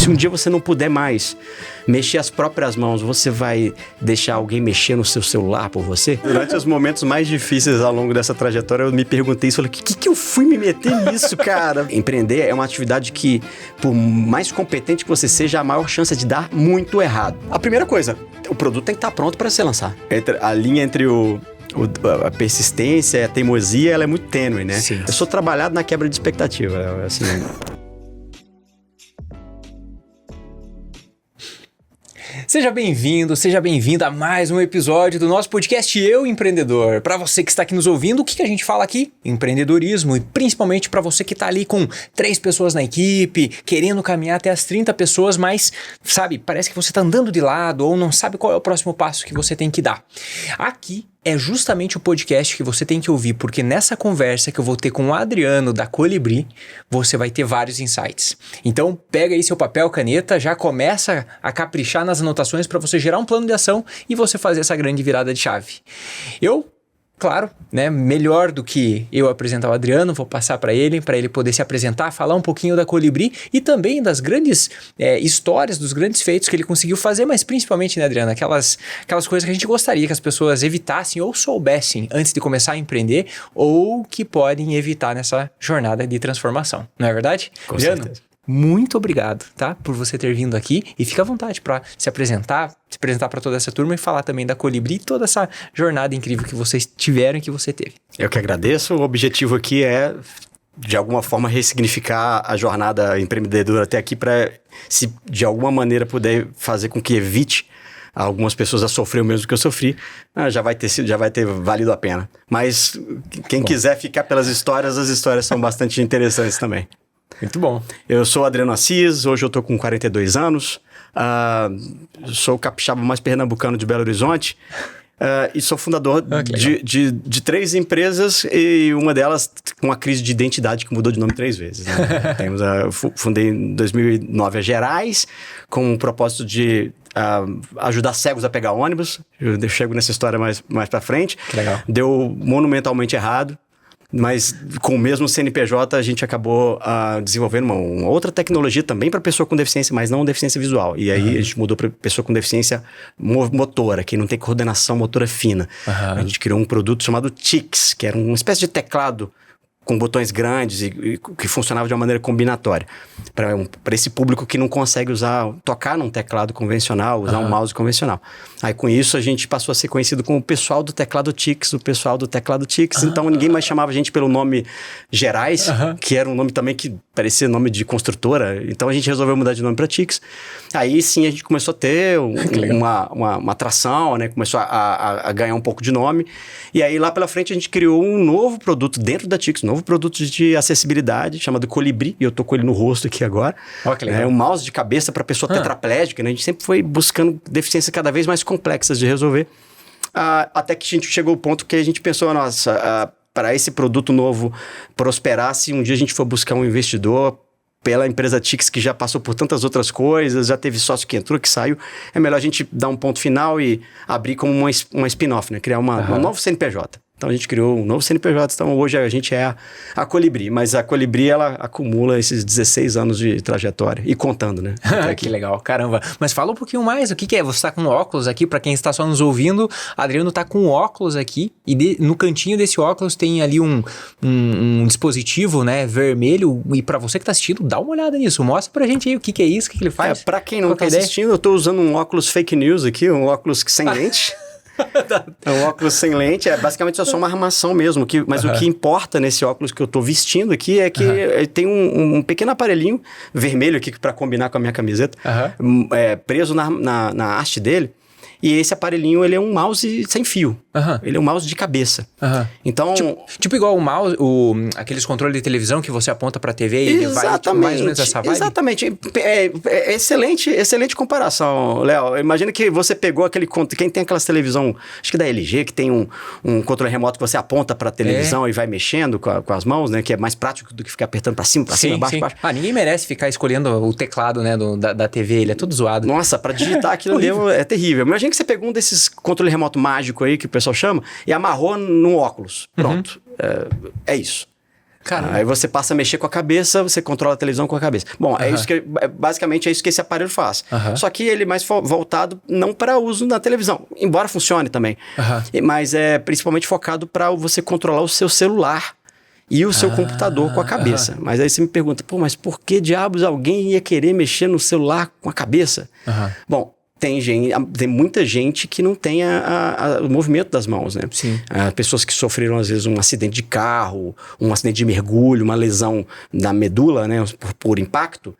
Se um dia você não puder mais mexer as próprias mãos, você vai deixar alguém mexer no seu celular por você? Durante os momentos mais difíceis ao longo dessa trajetória, eu me perguntei isso, falei, o que eu fui me meter nisso, cara? Empreender é uma atividade que, por mais competente que você seja, a maior chance é de dar muito errado. A primeira coisa, o produto tem que estar pronto para ser lançado. A linha entre a persistência e a teimosia, ela é muito tênue, né? Sim. Eu sou trabalhado na quebra de expectativa, assim... Seja bem-vindo, seja bem-vinda a mais um episódio do nosso podcast Eu Empreendedor. Para você que está aqui nos ouvindo, o que a gente fala aqui? Empreendedorismo, e principalmente para você que está ali com 3 pessoas na equipe, querendo caminhar até as 30 pessoas, mas, sabe, parece que você está andando de lado ou não sabe qual é o próximo passo que você tem que dar. Aqui é justamente o podcast que você tem que ouvir, porque nessa conversa que eu vou ter com o Adriano da Colibri, você vai ter vários insights. Então, pega aí seu papel, caneta, já começa a caprichar nas anotações para você gerar um plano de ação e você fazer essa grande virada de chave. Claro, né, melhor do que eu apresentar o Adriano, vou passar para ele poder se apresentar, falar um pouquinho da Colibri e também das grandes histórias, dos grandes feitos que ele conseguiu fazer, mas principalmente, né, Adriano, aquelas coisas que a gente gostaria que as pessoas evitassem ou soubessem antes de começar a empreender ou que podem evitar nessa jornada de transformação, não é verdade? Com Adriano, certeza. Muito obrigado, tá? Por você ter vindo aqui e fica à vontade para se apresentar para toda essa turma e falar também da Colibri e toda essa jornada incrível que vocês tiveram e que você teve. Eu que agradeço. O objetivo aqui é, de alguma forma, ressignificar a jornada empreendedora até aqui para, se de alguma maneira puder fazer com que evite algumas pessoas a sofrer o mesmo que eu sofri, já vai ter valido a pena. Mas quem quiser ficar pelas histórias, as histórias são bastante interessantes também. Muito bom. Eu sou Adriano Assis, hoje eu tô com 42 anos, sou o capixaba mais pernambucano de Belo Horizonte e sou fundador de 3 empresas e uma delas com uma crise de identidade que mudou de nome 3 vezes. Né? Fundei em 2009 a Gerais com o propósito de ajudar cegos a pegar ônibus. Eu chego nessa história mais pra frente. Que legal. Deu monumentalmente errado. Mas com o mesmo CNPJ a gente acabou desenvolvendo uma outra tecnologia também para pessoa com deficiência, mas não deficiência visual. E aí a gente mudou para pessoa com deficiência motora, que não tem coordenação motora fina. A gente criou um produto chamado TICS, que era uma espécie de teclado com botões grandes e que funcionava de uma maneira combinatória. Para esse público que não consegue tocar num teclado convencional, usar um mouse convencional. Aí com isso a gente passou a ser conhecido como o pessoal do teclado TICS, então ninguém mais chamava a gente pelo nome Gerais, que era um nome também que parecia nome de construtora, então a gente resolveu mudar de nome para TICS. Aí sim a gente começou a ter uma atração, né? Começou a ganhar um pouco de nome, e aí lá pela frente a gente criou um novo produto dentro da TICS, novo produto de acessibilidade, chamado Colibri, e eu tô com ele no rosto aqui agora. Que legal. É um mouse de cabeça para pessoa tetraplégica, né? A gente sempre foi buscando deficiências cada vez mais complexas de resolver, até que a gente chegou ao ponto que a gente pensou, para esse produto novo prosperar, se um dia a gente for buscar um investidor pela empresa TICS, que já passou por tantas outras coisas, já teve sócio que entrou, que saiu, é melhor a gente dar um ponto final e abrir como uma spin-off, né? Criar um novo CNPJ. Então a gente criou um novo CNPJ, então hoje a gente é a Colibri, mas a Colibri ela acumula esses 16 anos de trajetória e contando, né? Que legal, caramba. Mas fala um pouquinho mais, o que é? Você está com óculos aqui, para quem está só nos ouvindo, Adriano está com óculos aqui e no cantinho desse óculos tem ali um dispositivo, né, vermelho, e para você que está assistindo, dá uma olhada nisso, mostra pra gente aí o que é isso, o que ele faz. Para quem não está assistindo, eu estou usando um óculos fake news aqui, um óculos sem lente. É um óculos sem lente, basicamente só uma armação mesmo, mas o que importa nesse óculos que eu tô vestindo aqui é que tem um pequeno aparelhinho vermelho aqui para combinar com a minha camiseta, preso na haste dele. E esse aparelhinho, ele é um mouse sem fio. Ele é um mouse de cabeça. Então... Tipo igual o mouse, aqueles controles de televisão que você aponta pra TV e ele vai tipo, mais ou menos essa vibe? Exatamente. Excelente comparação, Léo. Imagina que você pegou quem tem aquelas televisão, acho que da LG, que tem um controle remoto que você aponta pra televisão e vai mexendo com as mãos, né? Que é mais prático do que ficar apertando pra cima, baixo. Ninguém merece ficar escolhendo o teclado, né, da TV, ele é todo zoado. Nossa, pra digitar aquilo ali é terrível. Imagina que você pegou um desses controle remoto mágico aí, que o pessoal chama, e amarrou no óculos. Pronto. É isso. Caramba. Aí você passa a mexer com a cabeça, você controla a televisão com a cabeça. Bom, basicamente é isso que esse aparelho faz. Só que ele é mais voltado não para uso na televisão, embora funcione também. Mas é principalmente focado para você controlar o seu celular e o seu computador com a cabeça. Mas aí você me pergunta, pô, mas por que diabos alguém ia querer mexer no celular com a cabeça? Bom, tem muita gente que não tem o movimento das mãos, né? Sim. Pessoas que sofreram, às vezes, um acidente de carro, um acidente de mergulho, uma lesão na medula, né? Por impacto,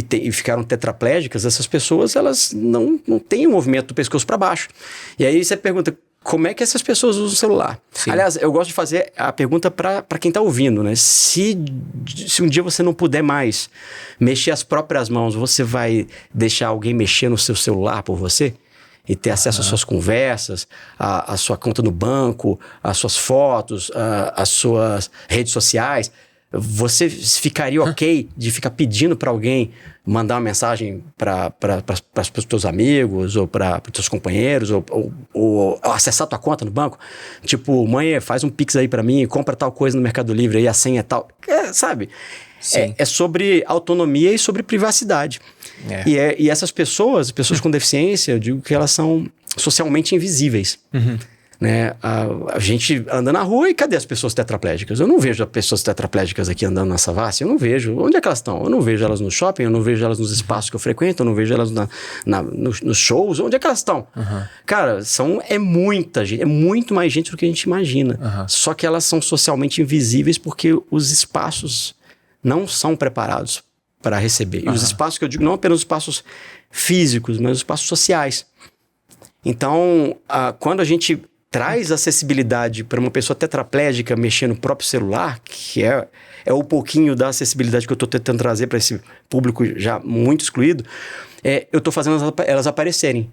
e ficaram tetraplégicas. Essas pessoas, elas não têm o movimento do pescoço para baixo. E aí você pergunta, como é que essas pessoas usam o celular? Sim. Aliás, eu gosto de fazer a pergunta para quem está ouvindo, né? Se um dia você não puder mais mexer as próprias mãos, você vai deixar alguém mexer no seu celular por você? E ter acesso às suas conversas, à sua conta no banco, às suas fotos, às suas redes sociais? Você ficaria ok de ficar pedindo para alguém mandar uma mensagem para os teus amigos ou para os teus companheiros ou acessar tua conta no banco? Tipo, mãe, faz um Pix aí para mim, compra tal coisa no Mercado Livre aí, a senha é tal. Sabe? É sobre autonomia e sobre privacidade. E essas pessoas com deficiência, eu digo que elas são socialmente invisíveis. Né? A gente anda na rua e cadê as pessoas tetraplégicas? Eu não vejo as pessoas tetraplégicas aqui andando na Savassi, eu não vejo. Onde é que elas estão? Eu não vejo elas no shopping, eu não vejo elas nos espaços que eu frequento, eu não vejo elas nos shows. Onde é que elas estão? Cara, é muita gente, é muito mais gente do que a gente imagina. Só que elas são socialmente invisíveis porque os espaços não são preparados para receber. E os espaços que eu digo, não apenas os espaços físicos, mas os espaços sociais. Então, quando a gente traz acessibilidade para uma pessoa tetraplégica mexer no próprio celular, que é o pouquinho da acessibilidade que eu estou tentando trazer para esse público já muito excluído, eu estou fazendo elas aparecerem.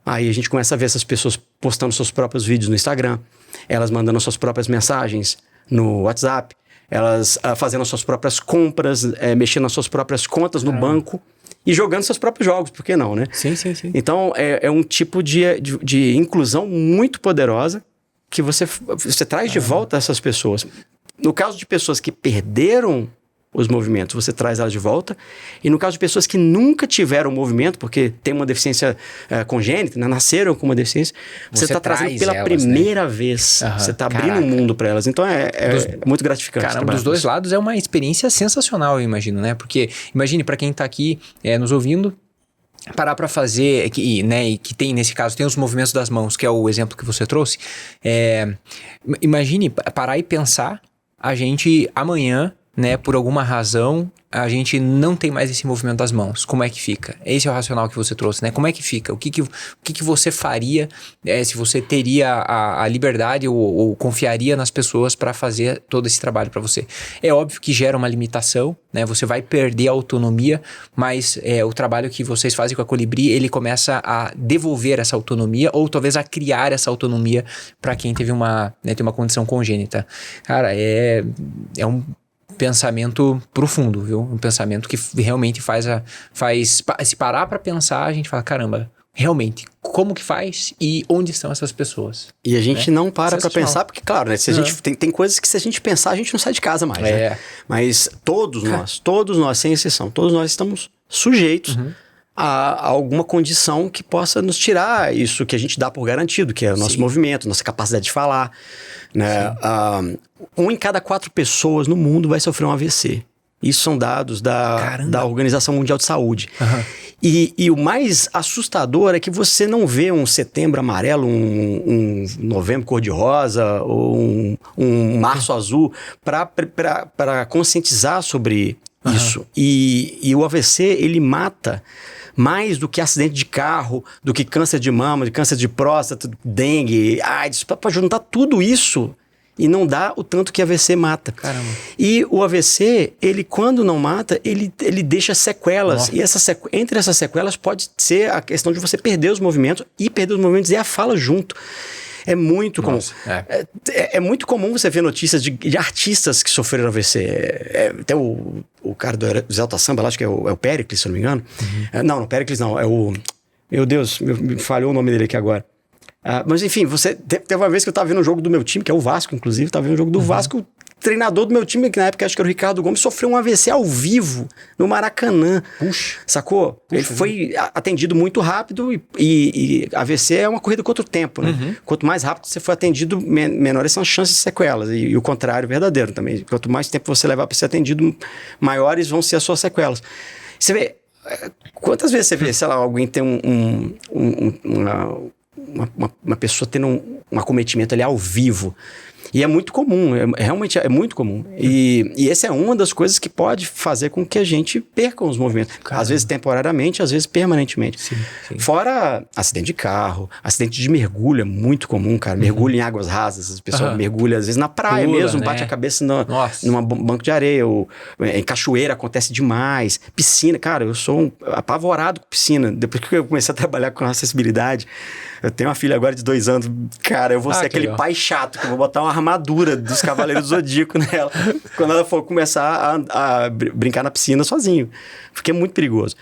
Aí a gente começa a ver essas pessoas postando seus próprios vídeos no Instagram, elas mandando suas próprias mensagens no WhatsApp, elas fazendo suas próprias compras, mexendo nas suas próprias contas no banco e jogando seus próprios jogos, por que não, né? Sim. Então, é um tipo de inclusão muito poderosa que você traz de volta essas pessoas. No caso de pessoas que perderam os movimentos, você traz elas de volta. E no caso de pessoas que nunca tiveram movimento, porque tem uma deficiência congênita, né? Nasceram com uma deficiência, você está trazendo pela primeira vez. Você está abrindo um mundo para elas. Então é muito gratificante. Caramba, dos dois lados é uma experiência sensacional, eu imagino, né? Porque imagine para quem está aqui nos ouvindo, parar para fazer, e que tem, nesse caso, tem os movimentos das mãos, que é o exemplo que você trouxe. Imagine parar e pensar, a gente amanhã, né, por alguma razão, a gente não tem mais esse movimento das mãos. Como é que fica? Esse é o racional que você trouxe, né? Como é que fica? O que você faria se você teria a liberdade ou confiaria nas pessoas para fazer todo esse trabalho para você? É óbvio que gera uma limitação, né? Você vai perder a autonomia, mas o trabalho que vocês fazem com a Colibri, ele começa a devolver essa autonomia ou talvez a criar essa autonomia para quem teve tem uma condição congênita. Cara, é um pensamento profundo, viu? Um pensamento que realmente faz se parar para pensar, a gente fala, caramba, realmente, como que faz e onde estão essas pessoas? E a gente não para pensar, porque claro, né? Se a gente tem coisas que se a gente pensar, a gente não sai de casa mais, né? Mas todos nós, sem exceção, todos nós estamos sujeitos a alguma condição que possa nos tirar isso que a gente dá por garantido, que é o nosso movimento, nossa capacidade de falar, né? 1 em cada 4 pessoas no mundo vai sofrer um AVC. Isso são dados da Organização Mundial de Saúde. E o mais assustador é que você não vê um setembro amarelo, um novembro cor-de-rosa ou um março azul para conscientizar sobre isso. E o AVC, ele mata mais do que acidente de carro, do que câncer de mama, de câncer de próstata, dengue, AIDS, para juntar tudo isso e não dá o tanto que AVC mata. Caramba. E o AVC, ele quando não mata, ele deixa sequelas. E entre essas sequelas pode ser a questão de você perder os movimentos e a fala junto. É muito comum. É muito comum você ver notícias de artistas que sofreram AVC. Até o cara do Exalta Samba, acho que é o Péricles, se eu não me engano. Não, Péricles não. É o... Meu Deus, me falhou o nome dele aqui agora. Mas enfim, teve uma vez que eu tava vendo um jogo do meu time, que é o Vasco, inclusive. Tava vendo um jogo do Vasco, treinador do meu time, que na época acho que era o Ricardo Gomes, sofreu um AVC ao vivo no Maracanã. Puxa. Sacou? Puxa, ele foi atendido muito rápido e AVC é uma corrida contra o tempo, né? Quanto mais rápido você for atendido, menores são as chances de sequelas. E o contrário é verdadeiro também. Quanto mais tempo você levar para ser atendido, maiores vão ser as suas sequelas. Você vê... Quantas vezes você vê, sei lá, alguém tem uma pessoa tendo um acometimento ali ao vivo? E é muito comum, realmente é muito comum. E essa é uma das coisas que pode fazer com que a gente perca os movimentos. Caramba. Às vezes temporariamente, às vezes permanentemente. Sim. Fora acidente de carro, acidente de mergulho é muito comum, cara. Mergulho em águas rasas, o pessoal mergulha às vezes na praia mesmo, né? Bate a cabeça numa banco de areia, ou em cachoeira acontece demais. Piscina, cara, eu sou apavorado com piscina. Depois que eu comecei a trabalhar com acessibilidade, eu tenho uma filha agora de 2 anos, cara, eu vou ser aquele pai chato que eu vou botar uma armadura dos Cavaleiros do Zodíaco nela quando ela for começar a brincar na piscina sozinho, porque é muito perigoso.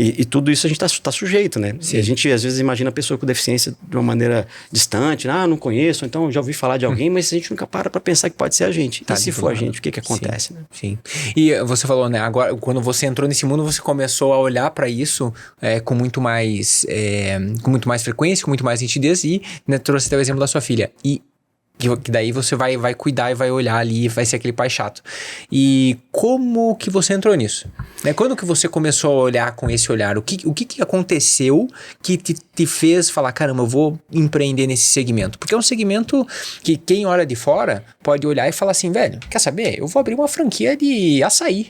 E tudo isso a gente tá sujeito, né? A gente às vezes imagina a pessoa com deficiência de uma maneira distante, não conheço, então já ouvi falar de alguém, mas a gente nunca para pensar que pode ser a gente. E se for a gente, o que acontece, né? Sim. E você falou, né, agora quando você entrou nesse mundo, você começou a olhar para isso com muito mais frequência, com muito mais nitidez e, né, trouxe até o exemplo da sua filha. E que daí você vai cuidar e vai olhar ali, vai ser aquele pai chato. E como que você entrou nisso? Né? Quando que você começou a olhar com esse olhar? O que aconteceu que te fez falar, caramba, eu vou empreender nesse segmento? Porque é um segmento que quem olha de fora pode olhar e falar assim, velho, quer saber? Eu vou abrir uma franquia de açaí.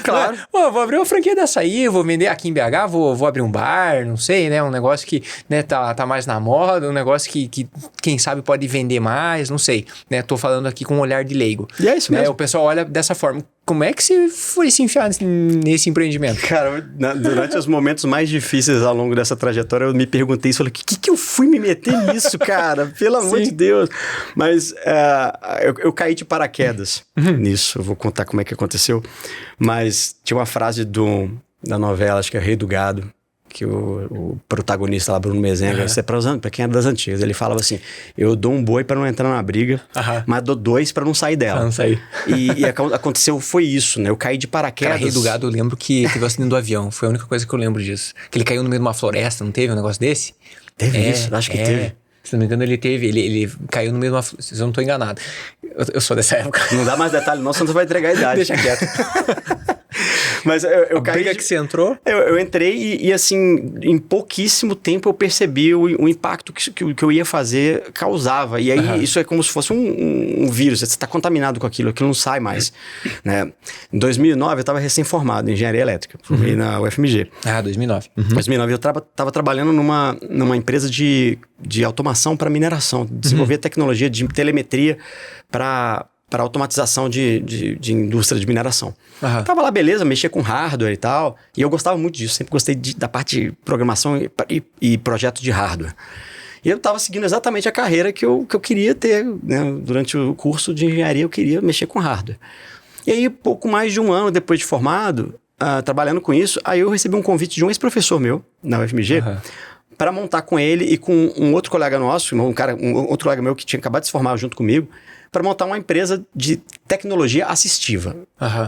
Claro. Vou abrir uma franquia de açaí, vou vender aqui em BH, vou abrir um bar, não sei, né? Um negócio que, né, tá mais na moda, um negócio que quem sabe pode vender mais, não sei, né? Tô falando aqui com um olhar de leigo. E é isso mesmo. O pessoal olha dessa forma. Como é que você foi se enfiar nesse empreendimento? Cara, durante os momentos mais difíceis ao longo dessa trajetória, eu me perguntei isso, falei, o que eu fui me meter nisso, cara? Pelo amor de Deus. Mas eu caí de paraquedas nisso, eu vou contar como é que aconteceu. Mas tinha uma frase da novela, acho que é Rei do Gado, que o protagonista lá, Bruno Mezenga, isso é pra quem é das antigas, ele falava assim, eu dou um boi pra não entrar na briga, mas dou 2 pra não sair dela. Pra não sair. E aconteceu, foi isso, né? Eu caí de paraquedas. Cara, Rei do Gado, eu lembro que teve o acidente do avião, foi a única coisa que eu lembro disso. Que ele caiu no meio de uma floresta, não teve um negócio desse? Teve isso? Acho que teve. Se não me engano, ele caiu no meio de uma floresta, se eu não tô enganado. Eu sou dessa época. Não dá mais detalhe não, senão você vai entregar a idade. Deixa quieto. Mas eu caí. Briga que você entrou? Eu entrei e assim, em pouquíssimo tempo eu percebi o impacto que eu ia fazer causava. E aí isso é como se fosse um vírus. Você está contaminado com aquilo não sai mais. Né? Em 2009 eu estava recém-formado em engenharia elétrica. Formei na UFMG. 2009. Em 2009 eu estava trabalhando numa empresa de automação para mineração. Desenvolver tecnologia de telemetria para automatização de indústria de mineração. Tava lá, beleza, mexia com hardware e tal, e eu gostava muito disso, sempre gostei da parte de programação e projetos de hardware. E eu tava seguindo exatamente a carreira que eu queria ter, né? Durante o curso de engenharia eu queria mexer com hardware. E aí, pouco mais de 1 ano depois de formado, trabalhando com isso, aí eu recebi um convite de um ex-professor meu, na UFMG, para montar com ele e com um outro colega nosso, um outro colega meu que tinha acabado de se formar junto comigo, para montar uma empresa de tecnologia assistiva.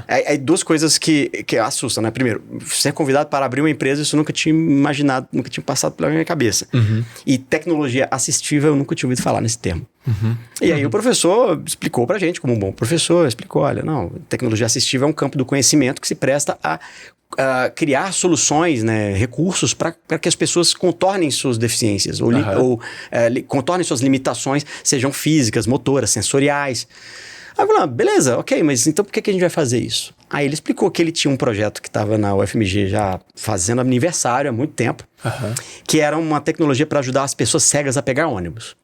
Aí 2 coisas que assustam, né? Primeiro, ser convidado para abrir uma empresa, isso eu nunca tinha imaginado, nunca tinha passado pela minha cabeça. E tecnologia assistiva, eu nunca tinha ouvido falar nesse termo. E aí o professor explicou pra gente, como um bom professor, explicou, olha, não, tecnologia assistiva é um campo do conhecimento que se presta a criar soluções, né, recursos para que as pessoas contornem suas deficiências ou contornem suas limitações, sejam físicas, motoras, sensoriais. Aí eu falei, beleza, ok, mas então por que a gente vai fazer isso? Aí ele explicou que ele tinha um projeto que estava na UFMG já fazendo aniversário há muito tempo, que era uma tecnologia para ajudar as pessoas cegas a pegar ônibus.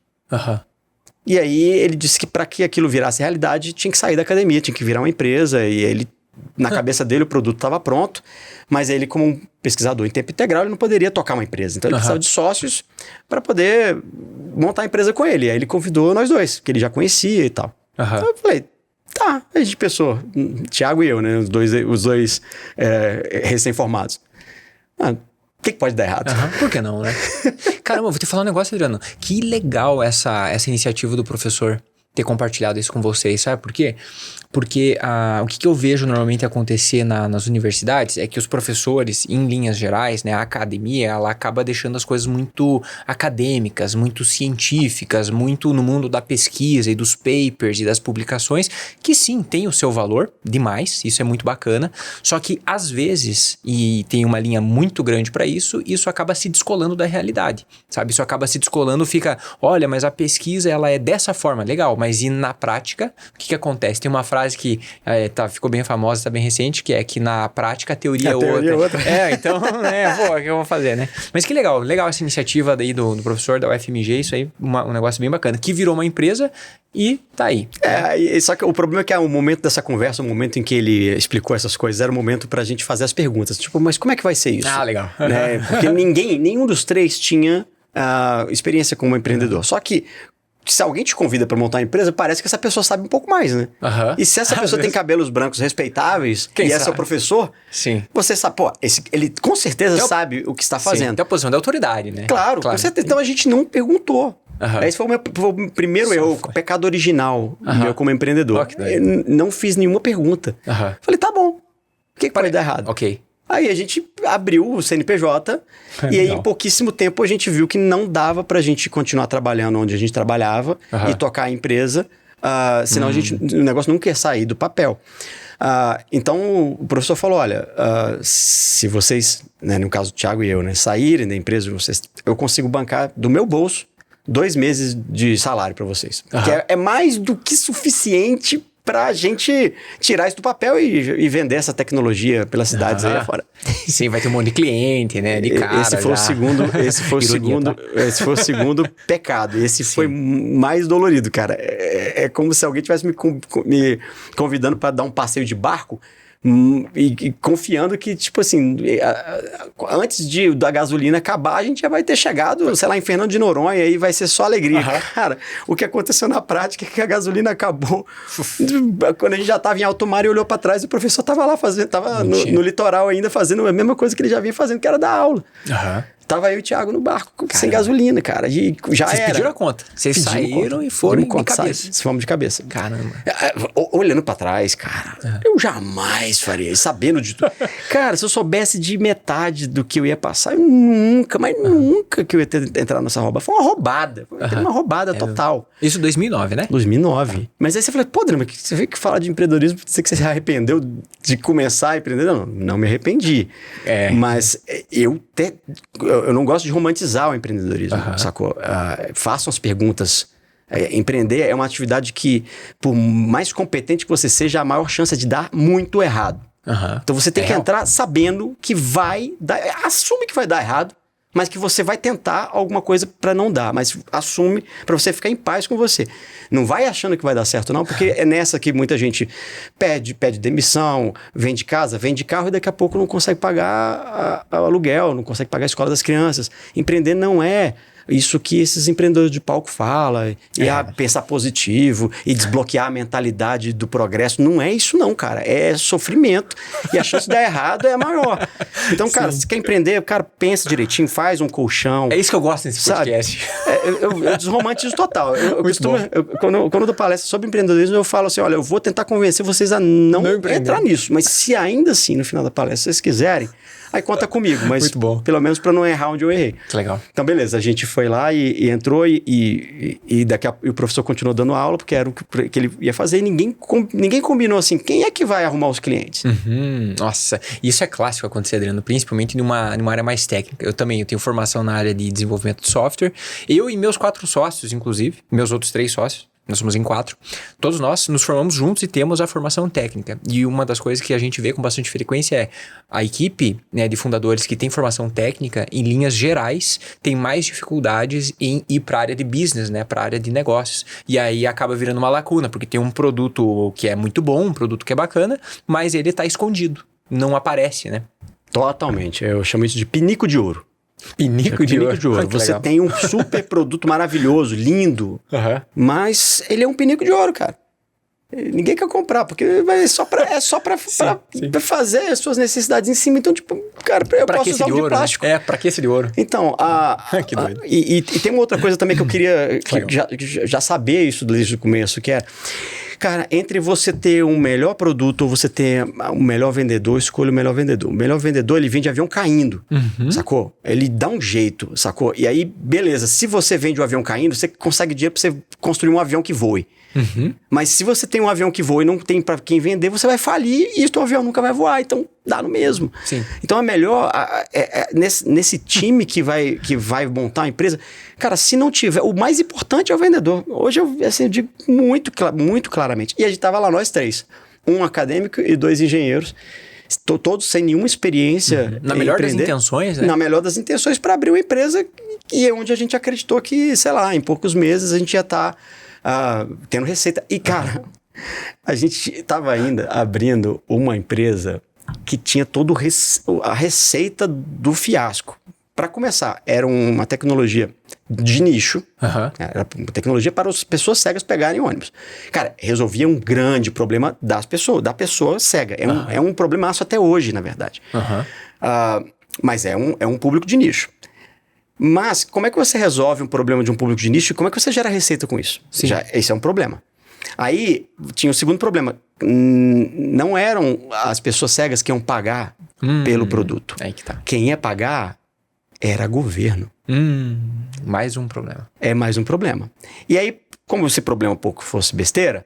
E aí ele disse que para que aquilo virasse realidade, tinha que sair da academia, tinha que virar uma empresa, e ele... Na cabeça dele o produto estava pronto, mas ele, como um pesquisador em tempo integral, ele não poderia tocar uma empresa. Então ele precisava de sócios para poder montar a empresa com ele. Aí ele convidou nós 2, que ele já conhecia e tal. Então eu falei, tá. Aí a gente pensou, Thiago e eu, né? Os dois recém-formados. O que pode dar errado? Por que não, né? Caramba, vou te falar um negócio, Adriano. Que legal essa iniciativa do professor. ter compartilhado isso com vocês, sabe por quê? Porque o que eu vejo normalmente acontecer nas universidades é que os professores, em linhas gerais, né, a academia, ela acaba deixando as coisas muito acadêmicas, muito científicas, muito no mundo da pesquisa e dos papers e das publicações, que sim, tem o seu valor, demais, isso é muito bacana, só que às vezes, e tem uma linha muito grande para isso acaba se descolando da realidade, sabe? Isso acaba se descolando, fica, olha, mas a pesquisa ela é dessa forma, legal, mas e na prática, o que acontece? Tem uma frase que ficou bem famosa, tá bem recente, que é que na prática a teoria é outra. Então, o que eu vou fazer, né? Mas que legal essa iniciativa daí do professor da UFMG, isso aí, um negócio bem bacana, que virou uma empresa e tá aí. Só que o problema é que o momento dessa conversa, o momento em que ele explicou essas coisas, era o momento pra gente fazer as perguntas. Tipo, mas como é que vai ser isso? Legal. Né? Porque nenhum dos três tinha experiência como empreendedor. Só que se alguém te convida pra montar uma empresa, parece que essa pessoa sabe um pouco mais, né? E se essa pessoa tem cabelos brancos respeitáveis e é seu professor, sim, você sabe, ele com certeza sabe o que está fazendo. Sim, tem a posição da autoridade, né? Claro, com certeza. Então a gente não perguntou. Esse foi o primeiro erro, o pecado original meu como empreendedor. Eu não fiz nenhuma pergunta. Falei, tá bom, o que pode dar errado? Ok. Aí a gente abriu o CNPJ e aí em pouquíssimo tempo a gente viu que não dava pra gente continuar trabalhando onde a gente trabalhava e tocar a empresa, senão o negócio nunca ia sair do papel. Então o professor falou, olha, se vocês, né, no caso do Thiago e eu, né, saírem da empresa, eu consigo bancar do meu bolso 2 meses de salário pra vocês. Que é mais do que suficiente pra gente tirar isso do papel e vender essa tecnologia pelas cidades aí afora. Sim, vai ter um monte de cliente, né? De cara. Esse foi o segundo pecado. Esse foi mais dolorido, cara. É como se alguém tivesse me convidando para dar um passeio de barco e confiando que, tipo assim, antes da gasolina acabar, a gente já vai ter chegado, sei lá, em Fernando de Noronha, e aí vai ser só alegria. Cara, o que aconteceu na prática é que a gasolina acabou. Quando a gente já tava em alto mar e olhou para trás, o professor tava lá fazendo, tava no litoral ainda fazendo a mesma coisa que ele já vinha fazendo, que era dar aula. Tava eu e o Thiago no barco, sem gasolina, cara. E já Vocês pediram a conta. Vocês saíram e foram de cabeça. Fomos de cabeça. Caramba. Olhando pra trás, cara, eu jamais faria isso, sabendo de tudo. Cara, se eu soubesse de metade do que eu ia passar, eu nunca que eu ia entrar nessa roubada. Foi uma roubada. Foi uma roubada total. Isso em 2009, né? 2009. Mas aí você falou, pô, Drama, você vê que fala de empreendedorismo, você que você se arrependeu de começar a empreender? Não me arrependi. Mas eu não gosto de romantizar o empreendedorismo, sacou? Façam as perguntas. Empreender é uma atividade que, por mais competente que você seja, a maior chance é de dar muito errado. Então você tem que entrar sabendo que vai dar... Assume que vai dar errado, mas que você vai tentar alguma coisa pra não dar. Mas assume pra você ficar em paz com você. Não vai achando que vai dar certo, não, porque é nessa que muita gente pede demissão, vende casa, vende carro e daqui a pouco não consegue pagar o aluguel, não consegue pagar a escola das crianças. Empreender não é isso que esses empreendedores de palco falam, pensar positivo e desbloquear a mentalidade do progresso. Não é isso não, cara. É sofrimento. E a chance de dar errado é maior. Então, cara, se quer empreender, cara, pensa direitinho, faz um colchão. É isso que eu gosto nesse podcast. Eu desromantizo total. Quando eu dou palestra sobre empreendedorismo, eu falo assim, olha, eu vou tentar convencer vocês a não entrar nisso. Mas se ainda assim, no final da palestra, vocês quiserem, aí conta comigo, mas pelo menos para não errar onde eu errei. Que legal. Então, beleza, a gente foi lá e entrou e o professor continuou dando aula, porque era o que ele ia fazer e ninguém combinou assim, quem é que vai arrumar os clientes? Nossa, isso é clássico acontecer, Adriano, principalmente numa área mais técnica. Eu tenho formação na área de desenvolvimento de software, eu e meus 4 sócios, inclusive, meus outros 3 sócios, nós somos em 4. Todos nós nos formamos juntos e temos a formação técnica. E uma das coisas que a gente vê com bastante frequência é a equipe, né, de fundadores que tem formação técnica, em linhas gerais, tem mais dificuldades em ir para a área de business, né, para a área de negócios. E aí acaba virando uma lacuna, porque tem um produto que é muito bom, um produto que é bacana, mas ele está escondido, não aparece, né? Totalmente. Eu chamo isso de pinico de ouro. Pinico de ouro. Você tem um super produto maravilhoso, lindo, mas ele é um pinico de ouro, cara. Ninguém quer comprar, porque é só pra fazer as suas necessidades em cima. Então, tipo, cara, eu pra posso usar o de plástico. Né? Pra que esse de ouro? Então, que doido. E tem uma outra coisa também que eu queria já saber isso desde o começo, que é, cara, entre você ter um melhor produto ou você ter um melhor vendedor, escolha o melhor vendedor. O melhor vendedor, ele vende avião caindo, sacou? Ele dá um jeito, sacou? E aí, beleza, se você vende um avião caindo, você consegue dinheiro pra você construir um avião que voe. Mas se você tem um avião que voa e não tem para quem vender, você vai falir e o avião nunca vai voar, então dá no mesmo. Sim. Então é melhor nesse time que vai montar a empresa, cara, se não tiver, o mais importante é o vendedor. Hoje eu digo muito claramente. E a gente tava lá nós 3, um acadêmico e 2 engenheiros, todos sem nenhuma experiência. Na melhor das intenções, né? Na melhor das intenções para abrir uma empresa e é onde a gente acreditou que, sei lá, em poucos meses a gente ia estar tendo receita. E, cara, a gente tava ainda abrindo uma empresa que tinha toda a receita do fiasco. Para começar, era uma tecnologia de nicho. Era uma tecnologia para as pessoas cegas pegarem ônibus. Cara, resolvia um grande problema da pessoa cega. É um problemaço até hoje, na verdade. Mas é um público de nicho. Mas como é que você resolve um problema de um público de nicho e como é que você gera receita com isso? Esse é um problema. Aí tinha o segundo problema. Não eram as pessoas cegas que iam pagar pelo produto. Aí que tá. Quem ia pagar era governo. Mais um problema. É mais um problema. E aí, como esse problema pouco fosse besteira,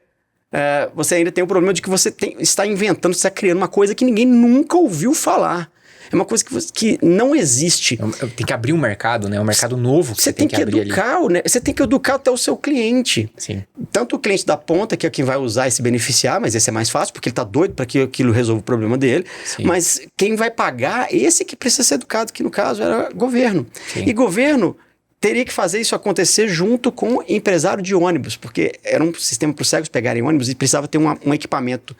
você ainda tem o problema de que você está inventando, você está criando uma coisa que ninguém nunca ouviu falar. É uma coisa que não existe. Tem que abrir um mercado, né? Um mercado novo que você tem que abrir educar, né? Você tem que educar até o seu cliente. Sim. Tanto o cliente da ponta, que é quem vai usar e se beneficiar, mas esse é mais fácil, porque ele tá doido para que aquilo resolva o problema dele. Sim. Mas quem vai pagar, esse que precisa ser educado, que no caso era governo. Sim. E governo teria que fazer isso acontecer junto com empresário de ônibus, porque era um sistema para os cegos pegarem ônibus e precisava ter um equipamento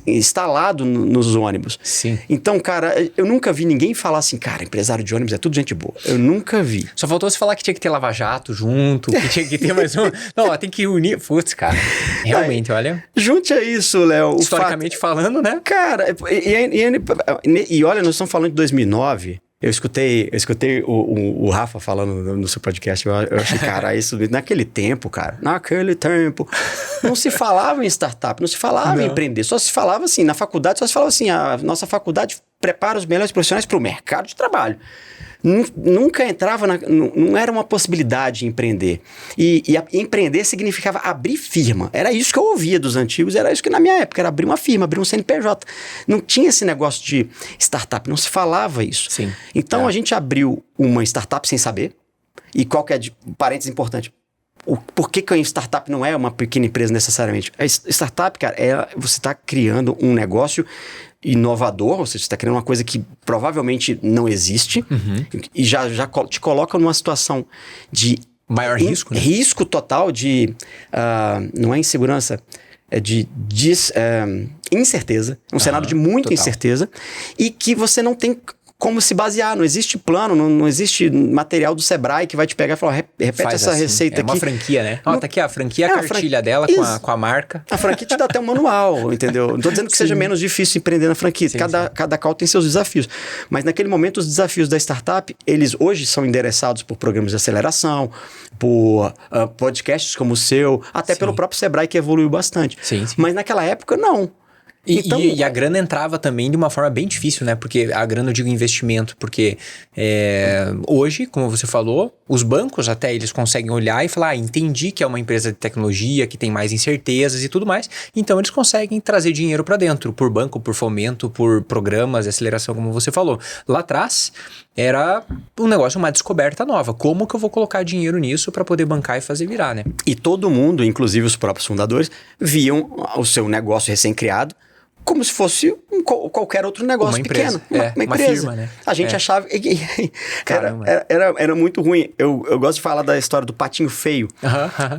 instalado nos ônibus. Sim. Então, cara, eu nunca vi ninguém falar assim, cara, empresário de ônibus é tudo gente boa. Eu nunca vi. Só faltou você falar que tinha que ter lava-jato junto, que tinha que ter mais um... Não, tem que unir... Putz, cara, realmente, olha... Junte a isso, Léo. Historicamente falando, né? Cara, e olha, nós estamos falando de 2009... Eu escutei o Rafa falando no seu podcast, eu achei, cara, isso naquele tempo, não se falava em startup, não se falava em empreender, só se falava assim, na faculdade, a nossa faculdade prepara os melhores profissionais para o mercado de trabalho. Nunca entrava, não era uma possibilidade de empreender. E empreender significava abrir firma. Era isso que eu ouvia dos antigos, era isso que na minha época, era abrir uma firma, abrir um CNPJ. Não tinha esse negócio de startup, não se falava isso. Sim. Então a gente abriu uma startup sem saber. E qual que é, parênteses importante, por que a startup não é uma pequena empresa necessariamente? A startup, cara, você está criando um negócio inovador, ou seja, você está criando uma coisa que provavelmente não existe e já te coloca numa situação de... Maior risco, né? Risco total de... não é insegurança, é de incerteza. Um cenário de muita incerteza e que você não tem como se basear. Não existe plano, não existe material do Sebrae que vai te pegar e falar, repete essa receita aqui. É uma franquia, né? Ó, tá aqui a franquia, a cartilha dela com a marca. A franquia te dá até um manual, entendeu? Não tô dizendo que seja menos difícil empreender na franquia. Cada call tem seus desafios. Mas naquele momento, os desafios da startup, eles hoje são endereçados por programas de aceleração, por podcasts como o seu, até pelo próprio Sebrae, que evoluiu bastante. Mas naquela época, não. Então, e a grana entrava também de uma forma bem difícil, né? Porque a grana, eu digo investimento, porque hoje, como você falou, os bancos até eles conseguem olhar e falar, entendi que é uma empresa de tecnologia, que tem mais incertezas e tudo mais, então eles conseguem trazer dinheiro para dentro, por banco, por fomento, por programas de aceleração, como você falou. Lá atrás, era um negócio, uma descoberta nova. Como que eu vou colocar dinheiro nisso para poder bancar e fazer virar, né? E todo mundo, inclusive os próprios fundadores, viam o seu negócio recém-criado como se fosse qualquer outro negócio pequeno. Uma empresa. Firma, né? A gente achava... Era muito ruim. Eu gosto de falar da história do patinho feio.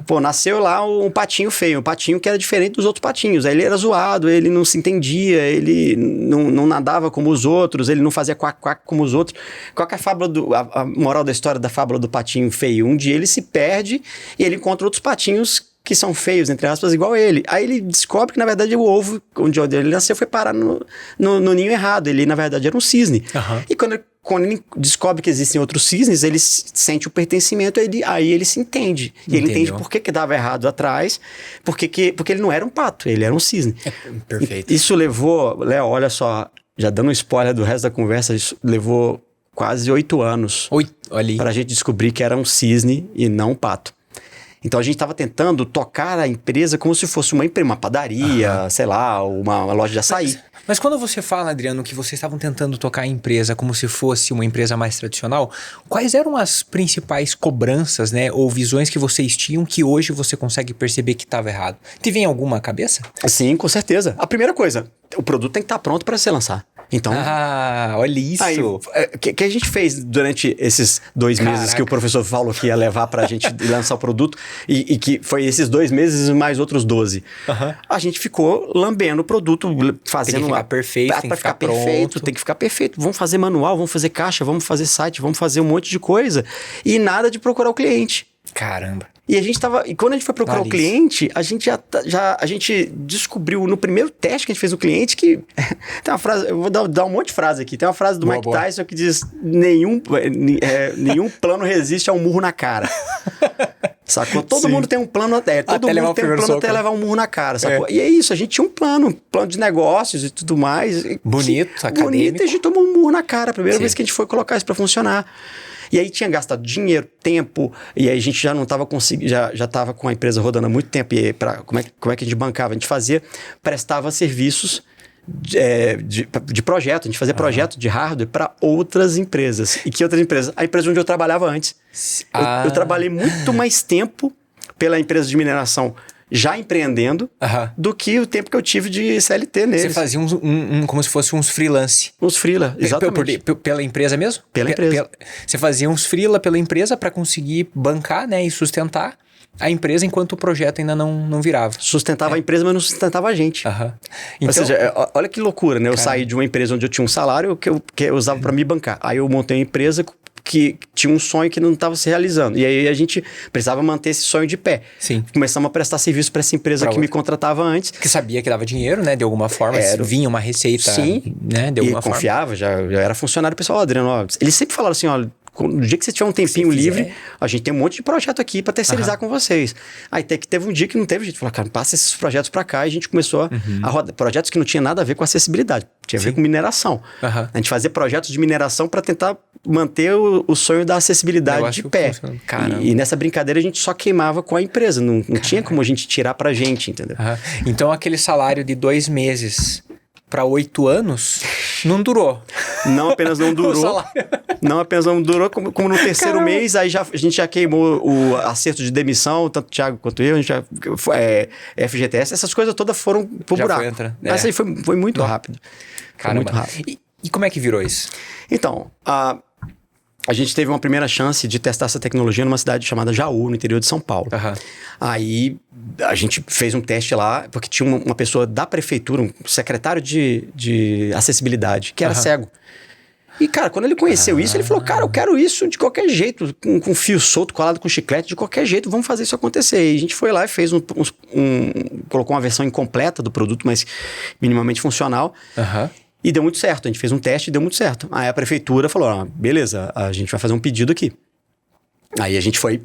Pô, nasceu lá um patinho feio. Um patinho que era diferente dos outros patinhos. Aí ele era zoado, ele não se entendia, ele não nadava como os outros, ele não fazia quack-quack como os outros. Qual que é a moral da história da fábula do patinho feio? Um dia ele se perde e ele encontra outros patinhos que são feios, entre aspas, igual ele. Aí ele descobre que, na verdade, o ovo onde ele nasceu foi parar no ninho errado. Ele, na verdade, era um cisne. E quando ele descobre que existem outros cisnes, ele sente o pertencimento, aí ele se entende. E ele entende por que dava errado atrás, porque ele não era um pato, ele era um cisne. Perfeito. Isso levou, Léo, olha só, já dando um spoiler do resto da conversa, isso levou quase 8 anos para a gente descobrir que era um cisne e não um pato. Então a gente estava tentando tocar a empresa como se fosse uma padaria, sei lá, uma loja de açaí. Mas quando você fala, Adriano, que vocês estavam tentando tocar a empresa como se fosse uma empresa mais tradicional, quais eram as principais cobranças, né, ou visões que vocês tinham que hoje você consegue perceber que estava errado? Te vem alguma cabeça? Sim, com certeza. A primeira coisa, o produto tem que estar pronto para ser lançado. Então, olha isso. Aí, que a gente fez durante esses 2 meses que o professor falou que ia levar pra gente lançar o produto e que foi esses 2 meses mais outros 12. A gente ficou lambendo o produto, fazendo... Tem que ficar perfeito, tem que ficar perfeito, pronto. tem que ficar perfeito. Vamos fazer manual, vamos fazer caixa, vamos fazer site, vamos fazer um monte de coisa. E nada de procurar o cliente. Caramba. E quando a gente foi procurar o cliente, a gente a gente descobriu no primeiro teste que a gente fez no cliente que tem uma frase, eu vou dar um monte de frase aqui, tem uma frase do Mike Tyson que diz, nenhum plano resiste a um murro na cara. Sacou? Todo mundo tem um plano até levar um murro na cara, sacou? E é isso, a gente tinha um plano de negócios e tudo mais. Bonito, acadêmico. Bonito, e a gente tomou um murro na cara, a primeira vez que a gente foi colocar isso pra funcionar. E aí tinha gastado dinheiro, tempo, e aí a gente já não estava conseguindo, já estava com a empresa rodando há muito tempo. E aí como é que a gente bancava? A gente prestava serviços de projeto, a gente fazia projeto de hardware para outras empresas. E que outras empresas? A empresa onde eu trabalhava antes. Eu trabalhei muito mais tempo pela empresa de mineração já empreendendo do que o tempo que eu tive de CLT neles. Você fazia como se fosse uns freelance. Uns freela, exatamente. Pela empresa mesmo? Pela empresa. Você fazia uns freela pela empresa para conseguir bancar, né, e sustentar a empresa enquanto o projeto ainda não virava. Sustentava a empresa, mas não sustentava a gente. Então, ou seja, olha que loucura, né? Eu saí de uma empresa onde eu tinha um salário que eu usava para me bancar. Aí eu montei uma empresa que tinha um sonho que não estava se realizando. E aí a gente precisava manter esse sonho de pé. Sim. Começamos a prestar serviço para essa empresa que me contratava antes. Que sabia que dava dinheiro, né? De alguma forma. Vinha uma receita, né? De alguma forma. Confiava, já era funcionário pessoal. Adriano, eles sempre falaram assim, ó, no dia que você tiver um tempinho livre, a gente tem um monte de projeto aqui para terceirizar com vocês. Aí até que teve um dia que não teve, a gente falou, cara, passa esses projetos para cá, e a gente começou a rodar projetos que não tinha nada a ver com acessibilidade, tinha a ver com mineração. A gente fazia projetos de mineração para tentar manter o sonho da acessibilidade de pé. E nessa brincadeira a gente só queimava com a empresa, não tinha como a gente tirar pra gente, entendeu? Então aquele salário de 2 meses para 8 anos não durou. Não apenas não durou, como no terceiro mês, aí a gente já queimou o acerto de demissão, tanto o Thiago quanto eu, a gente já FGTS, essas coisas todas foram pro buraco. Mas aí foi muito rápido. Foi muito rápido. E como é que virou isso? Então, a gente teve uma primeira chance de testar essa tecnologia numa cidade chamada Jaú, no interior de São Paulo. Aí a gente fez um teste lá, porque tinha uma pessoa da prefeitura, um secretário de acessibilidade, que era cego. E, cara, quando ele conheceu isso, ele falou, cara, eu quero isso de qualquer jeito, com fio solto, colado com chiclete, de qualquer jeito, vamos fazer isso acontecer. E a gente foi lá e fez colocou uma versão incompleta do produto, mas minimamente funcional. E deu muito certo. A gente fez um teste e deu muito certo. Aí a prefeitura falou, beleza, a gente vai fazer um pedido aqui. Aí a gente foi,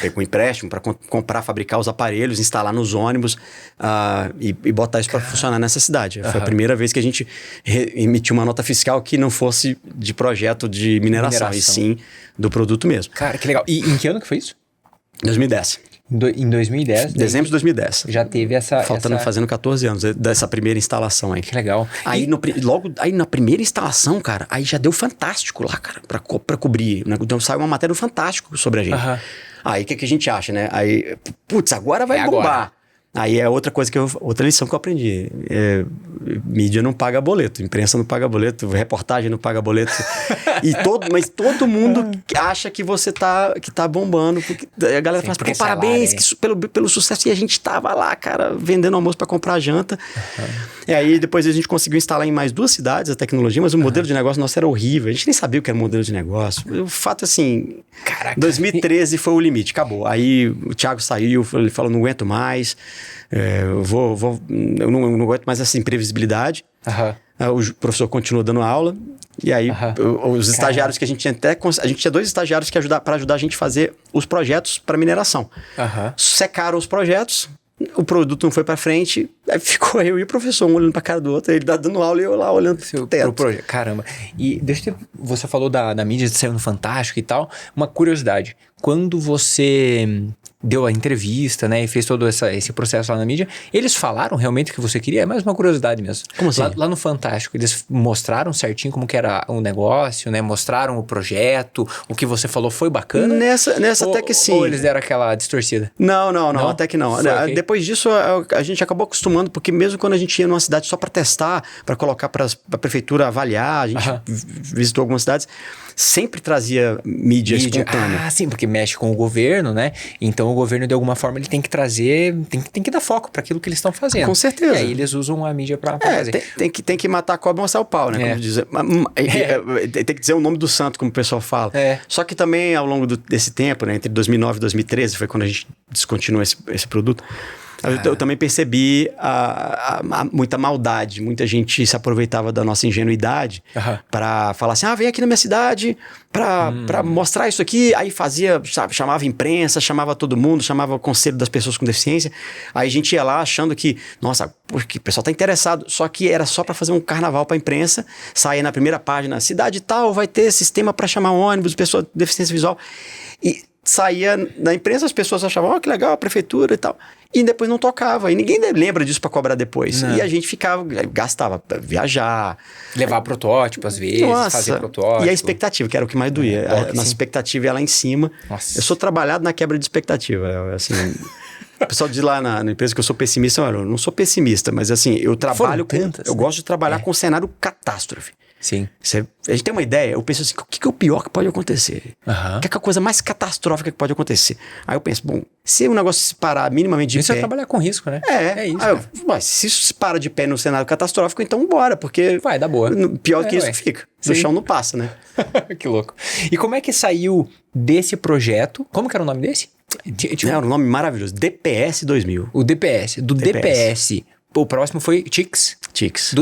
pegou um empréstimo para comprar, fabricar os aparelhos, instalar nos ônibus e botar isso para funcionar nessa cidade. Foi a primeira vez que a gente emitiu uma nota fiscal que não fosse de projeto de mineração, e sim do produto mesmo. Cara, que legal. E em que ano que foi isso? 2010. Em 2010? Dezembro de 2010. Já teve essa... Fazendo 14 anos dessa primeira instalação aí. Que legal. Aí logo na primeira instalação, cara, aí já deu Fantástico lá, cara, pra cobrir. Né? Então saiu uma matéria do Fantástico sobre a gente. Aí o que a gente acha, né? Aí, putz, agora vai bombar. Aí é outra coisa outra lição que eu aprendi. Mídia não paga boleto, imprensa não paga boleto, reportagem não paga boleto. Mas todo mundo acha que você tá bombando. Porque a galera fala assim, parabéns pelo sucesso. E a gente tava lá, cara, vendendo almoço para comprar janta. E aí depois a gente conseguiu instalar em mais 2 cidades a tecnologia, mas o modelo de negócio nosso era horrível. A gente nem sabia o que era modelo de negócio. O fato assim, Caraca. 2013 foi o limite, acabou. Aí o Thiago saiu, ele falou, não aguento mais. Eu não aguento mais essa imprevisibilidade. O professor continuou dando aula. E aí, os estagiários que a gente tinha a gente tinha 2 estagiários para ajudar a gente a fazer os projetos para mineração. Secaram os projetos, o produto não foi para frente, aí ficou eu e o professor, um olhando para cara do outro, ele dando aula e eu lá olhando pro teto. Caramba. E você falou da mídia, saiu no Fantástico e tal. Uma curiosidade. Quando você deu a entrevista, né, e fez todo esse processo lá na mídia, eles falaram realmente o que você queria? É mais uma curiosidade mesmo. Como assim? Lá no Fantástico, eles mostraram certinho como que era o negócio, né? Mostraram o projeto, o que você falou foi bacana? Nessa até que sim. Ou eles deram aquela distorcida? Não, até que não. Okay. Depois disso, a gente acabou acostumando, porque mesmo quando a gente ia numa cidade só para testar, para colocar para a prefeitura avaliar, a gente visitou algumas cidades, sempre trazia mídia espontânea. Ah, sim, porque mexe com o governo, né? Então o governo, de alguma forma, ele tem que trazer, tem que dar foco para aquilo que eles estão fazendo. Com certeza. E aí eles usam a mídia para fazer. Tem que matar a cobra e mostrar o pau, né? Como dizer. Tem que dizer o nome do santo, como o pessoal fala. Só que também, ao longo desse tempo, né, entre 2009 e 2013, foi quando a gente descontinuou esse produto, eu também percebi muita maldade. Muita gente se aproveitava da nossa ingenuidade para falar assim, vem aqui na minha cidade para mostrar isso aqui. Aí fazia, sabe, chamava imprensa, chamava todo mundo, chamava o conselho das pessoas com deficiência. Aí a gente ia lá achando que, nossa, porque o pessoal tá interessado. Só que era só para fazer um carnaval para imprensa. Saía na primeira página, cidade tal, vai ter sistema para chamar ônibus, pessoa com deficiência visual. E saía na imprensa, as pessoas achavam, que legal, a prefeitura e tal. E depois não tocava. E ninguém lembra disso para cobrar depois. Não. E a gente gastava pra viajar. Levar protótipo, às vezes, fazer protótipo. E a expectativa, que era o que mais doía. A nossa expectativa ia lá em cima. Nossa. Eu sou trabalhado na quebra de expectativa. Assim, o pessoal diz lá na empresa que eu sou pessimista. Eu não sou pessimista, mas assim, eu trabalho eu gosto de trabalhar com cenário catástrofe. Sim. A gente tem uma ideia, eu penso assim, o que é o pior que pode acontecer? O que é a coisa mais catastrófica que pode acontecer? Aí eu penso, bom, se o negócio se parar minimamente de pé... Isso é trabalhar com risco, né? É isso. Mas se isso se para de pé no cenário catastrófico, então bora, porque... Vai, dá boa. Pior que isso fica. Do chão não passa, né? Que louco. E como é que saiu desse projeto? Como que era o nome desse? Era um nome maravilhoso, DPS 2000. O DPS. Do DPS. O próximo foi Tix.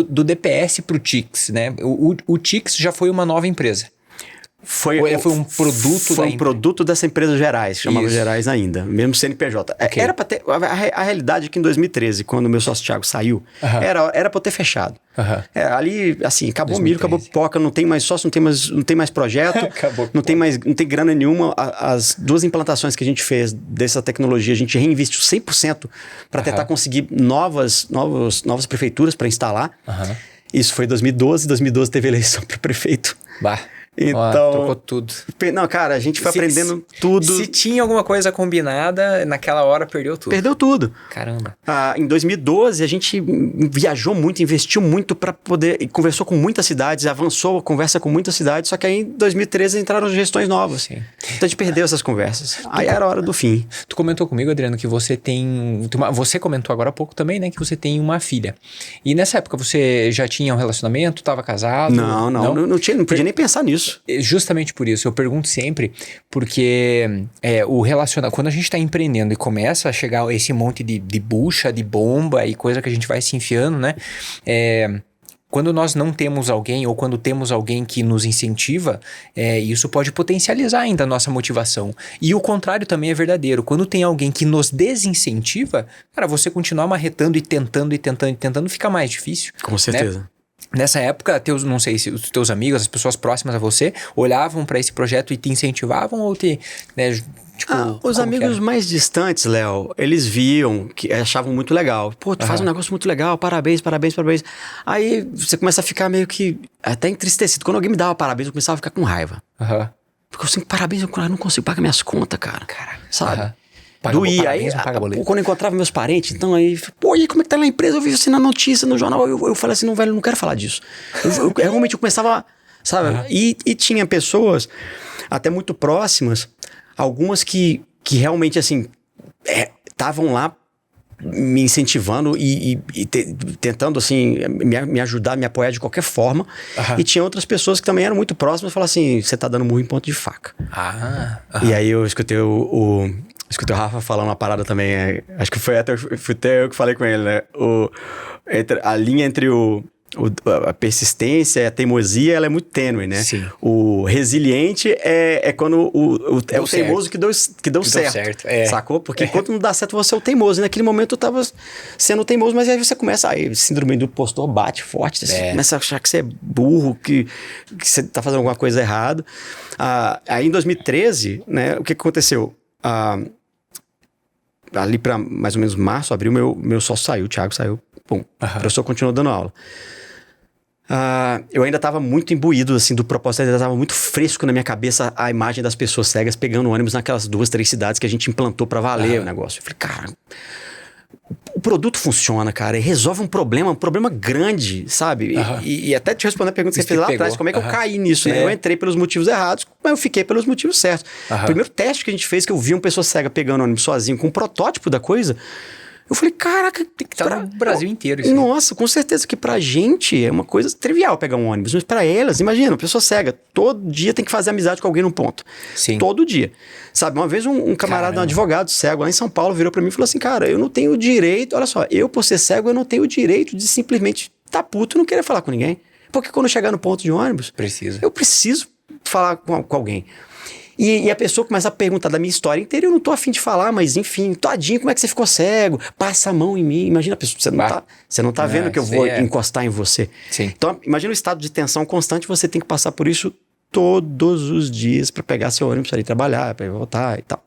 Do DPS pro Tix, né? O Tix já foi uma nova empresa. Foi um produto Foi um produto dessa empresa Gerais, chamava Gerais ainda, mesmo CNPJ. Okay. Era para ter... A realidade é que em 2013, quando o meu sócio Thiago saiu, era para eu ter fechado. Ali, assim, acabou 2013. Milho, acabou pipoca, não tem mais sócio, não tem mais projeto, não tem grana nenhuma. As 2 implantações que a gente fez dessa tecnologia, a gente reinvestiu 100% para tentar conseguir novas prefeituras para instalar. Isso foi em 2012. 2012 teve eleição para prefeito. Então, trocou tudo. Não, cara, a gente foi aprendendo tudo. Se tinha alguma coisa combinada, naquela hora perdeu tudo. Perdeu tudo. Caramba. Em 2012, a gente viajou muito, investiu muito para poder... Conversou com muitas cidades, avançou a conversa com muitas cidades, só que aí em 2013 entraram gestões novas. Sim. Então a gente perdeu essas conversas. Aí era a hora do fim. Tu comentou comigo, Adriano, que você tem... Você comentou agora há pouco também, né? Que você tem uma filha. E nessa época você já tinha um relacionamento? Estava casado? Não podia nem pensar nisso. Justamente por isso, eu pergunto sempre, porque quando a gente está empreendendo e começa a chegar esse monte de bucha, de bomba e coisa que a gente vai se enfiando, né? Quando nós não temos alguém ou quando temos alguém que nos incentiva, isso pode potencializar ainda a nossa motivação. E o contrário também é verdadeiro. Quando tem alguém que nos desincentiva, cara, você continuar marretando e tentando fica mais difícil. Com certeza. Né? Nessa época, não sei se os teus amigos, as pessoas próximas a você, olhavam para esse projeto e te incentivavam ou te... Né, tipo, os amigos mais distantes, Léo, eles viam, que achavam muito legal. Pô, tu faz um negócio muito legal, parabéns. Aí você começa a ficar meio que até entristecido. Quando alguém me dava parabéns, eu começava a ficar com raiva. Porque eu sempre, parabéns, eu não consigo pagar minhas contas, cara. Sabe? doía. Parabéns, Aí, não paga boleto. quando eu encontrava meus parentes, então aí, pô, e aí, como é que tá lá na empresa? Eu vi você na notícia, no jornal. Eu falei assim, não, velho, eu não quero falar disso. Realmente eu começava, sabe? E tinha pessoas até muito próximas, algumas que realmente, assim, estavam lá me incentivando e tentando, assim, me ajudar, me apoiar de qualquer forma. E tinha outras pessoas que também eram muito próximas e falaram assim, você tá dando murro em ponto de faca. E aí eu escutei escutei o Rafa falando uma parada também, acho que foi até eu que falei com ele, né? A linha entre a persistência e a teimosia, ela é muito tênue, né? Sim. O resiliente é quando é o teimoso que deu certo. Sacou? Porque enquanto não dá certo, você é o teimoso. E naquele momento eu tava sendo teimoso, mas aí você começa, aí síndrome do impostor bate forte, você começa a achar que você é burro, que você tá fazendo alguma coisa errada. Aí em 2013, né, o que aconteceu? Ali para mais ou menos março, abril, meu sócio saiu, o Thiago saiu. Bom, o professor continuou dando aula. Eu ainda estava muito imbuído assim, do propósito, ainda estava muito fresco na minha cabeça a imagem das pessoas cegas pegando ônibus naquelas 2, 3 cidades que a gente implantou para valer o negócio. Eu falei, cara, o produto funciona, cara, e resolve um problema grande, sabe? E até te responder a pergunta que você fez lá atrás, como é que eu caí nisso, né? Eu entrei pelos motivos errados, mas eu fiquei pelos motivos certos. O primeiro teste que a gente fez, que eu vi uma pessoa cega pegando ônibus sozinho com um protótipo da coisa, eu falei, caraca, tem que estar no Brasil inteiro isso. Nossa, com certeza que pra gente é uma coisa trivial pegar um ônibus, mas pra elas, imagina, uma pessoa cega, todo dia tem que fazer amizade com alguém num ponto. Sim. Todo dia. Sabe, uma vez um camarada, um advogado cego lá em São Paulo virou pra mim e falou assim, cara, eu não tenho o direito, olha só, eu por ser cego, eu não tenho o direito de simplesmente tá puto e não querer falar com ninguém. Porque quando eu chegar no ponto de ônibus, eu preciso falar com alguém. E a pessoa começa a perguntar da minha história inteira, eu não tô afim de falar, mas enfim, tadinho, como é que você ficou cego? Passa a mão em mim, imagina a pessoa, você não tá vendo que eu vou encostar em você. Sim. Então, imagina o estado de tensão constante, você tem que passar por isso todos os dias para pegar seu ônibus, para ir trabalhar, para ir voltar e tal.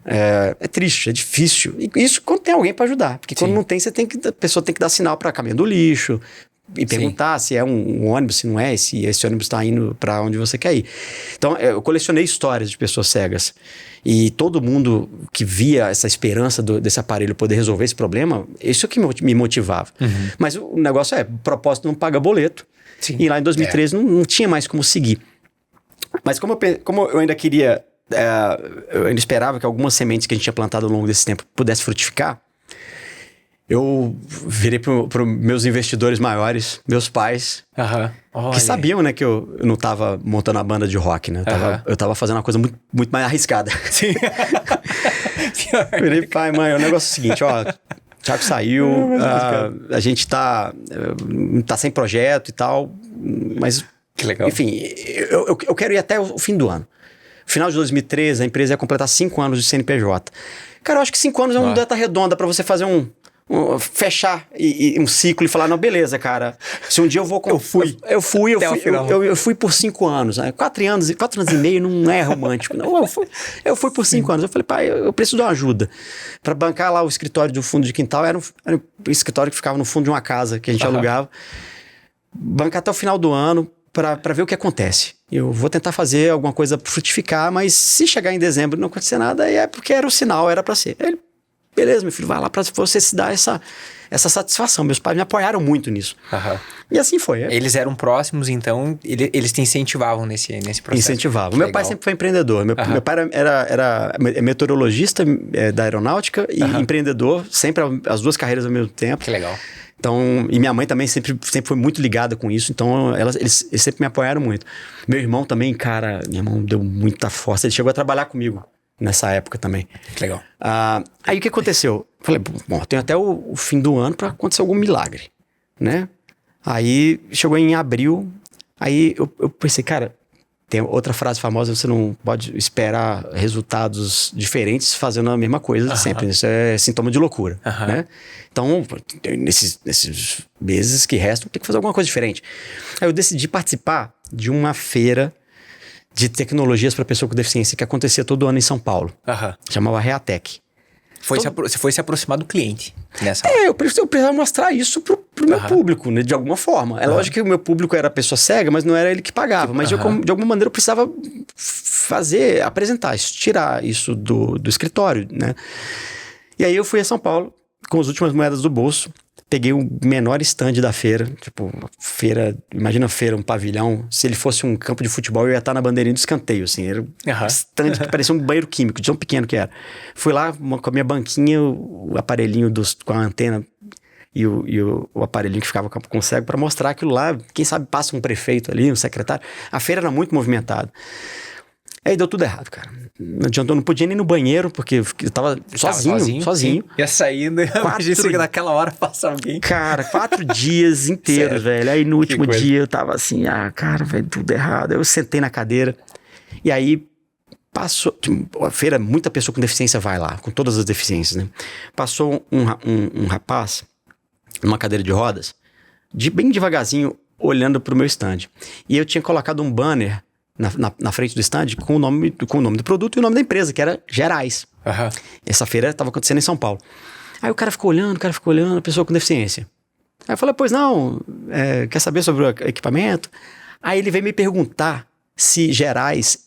É triste, é difícil. E isso quando tem alguém para ajudar, porque quando não tem, a pessoa tem que dar sinal para caminho do lixo, e perguntar se é um ônibus, se não é, se esse ônibus está indo para onde você quer ir. Então, eu colecionei histórias de pessoas cegas. E todo mundo que via essa esperança desse aparelho poder resolver esse problema, isso é que me motivava. Mas o negócio propósito não paga boleto. Sim. E lá em 2013 não tinha mais como seguir. Mas como eu ainda queria, eu ainda esperava que algumas sementes que a gente tinha plantado ao longo desse tempo pudessem frutificar, eu virei para meus investidores maiores, meus pais, que sabiam, né, que eu não tava montando a banda de rock, né? Eu tava fazendo uma coisa muito, muito mais arriscada. Sim. Virei, pai, mãe, o negócio é o seguinte, ó, o Thiago saiu, a gente tá sem projeto e tal, mas, que legal. Enfim, eu quero ir até o fim do ano. Final de 2013, a empresa ia completar 5 anos de CNPJ. Cara, eu acho que 5 anos é uma data redonda para você fazer fechar um ciclo e falar, não, beleza, cara, se um dia eu vou... Eu fui por 5 anos, né? 4 anos e meio não é romântico, não. Eu fui por 5 anos, eu falei, pai, eu preciso de uma ajuda. Para bancar lá o escritório do fundo de quintal, era um escritório que ficava no fundo de uma casa que a gente alugava. Bancar até o final do ano para ver o que acontece. Eu vou tentar fazer alguma coisa para frutificar, mas se chegar em dezembro e não acontecer nada, é porque era o sinal, era para ser. Ele, beleza, meu filho, vai lá para você se dar essa satisfação. Meus pais me apoiaram muito nisso. E assim foi. Eles eram próximos, então eles te incentivavam nesse processo. Incentivavam. Meu pai sempre foi empreendedor. Meu pai era meteorologista da aeronáutica e empreendedor, sempre as duas carreiras ao mesmo tempo. Que legal. Então, e minha mãe também sempre foi muito ligada com isso, então eles sempre me apoiaram muito. Meu irmão também, cara, minha irmão deu muita força, ele chegou a trabalhar comigo nessa época também. Que legal. Aí o que aconteceu? Falei, bom, tenho até o fim do ano para acontecer algum milagre, né? Aí chegou em abril, aí eu pensei, cara, tem outra frase famosa, você não pode esperar resultados diferentes fazendo a mesma coisa sempre. Isso é sintoma de loucura, né? Então, nesses meses que restam, tem que fazer alguma coisa diferente. Aí eu decidi participar de uma feira de tecnologias para pessoa com deficiência que acontecia todo ano em São Paulo. Chamava Reatec. Você foi se aproximar do cliente nessa hora. Eu precisava mostrar isso pro meu público, né, de alguma forma. É lógico que o meu público era pessoa cega, mas não era ele que pagava. Mas de alguma maneira eu precisava apresentar isso, tirar isso do escritório, né? E aí eu fui a São Paulo com as últimas moedas do bolso, peguei o menor stand da feira, tipo, imagina a feira, um pavilhão, se ele fosse um campo de futebol, eu ia estar na bandeirinha do escanteio, assim, era um stand que parecia um banheiro químico, de tão pequeno que era. Fui lá com a minha banquinha, o aparelhinho com a antena e o aparelhinho que ficava com cego para mostrar aquilo lá, quem sabe passa um prefeito ali, um secretário. A feira era muito movimentada. Aí deu tudo errado, cara. Não adiantou, eu não podia nem ir no banheiro, porque eu tava sozinho. Ia saindo, imagina naquela hora passa alguém. Cara, 4 dias inteiros, velho. Aí no último dia eu tava assim, cara, velho, tudo errado. Eu sentei na cadeira e aí passou... A feira, muita pessoa com deficiência vai lá, com todas as deficiências, né? Passou um rapaz numa cadeira de rodas, bem devagarzinho, olhando pro meu stand. E eu tinha colocado um banner na frente do stand com o nome do produto e o nome da empresa, que era Gerais. Uhum. Essa feira estava acontecendo em São Paulo. Aí o cara ficou olhando, a pessoa com deficiência. Aí eu falei, pois não, quer saber sobre o equipamento? Aí ele veio me perguntar se Gerais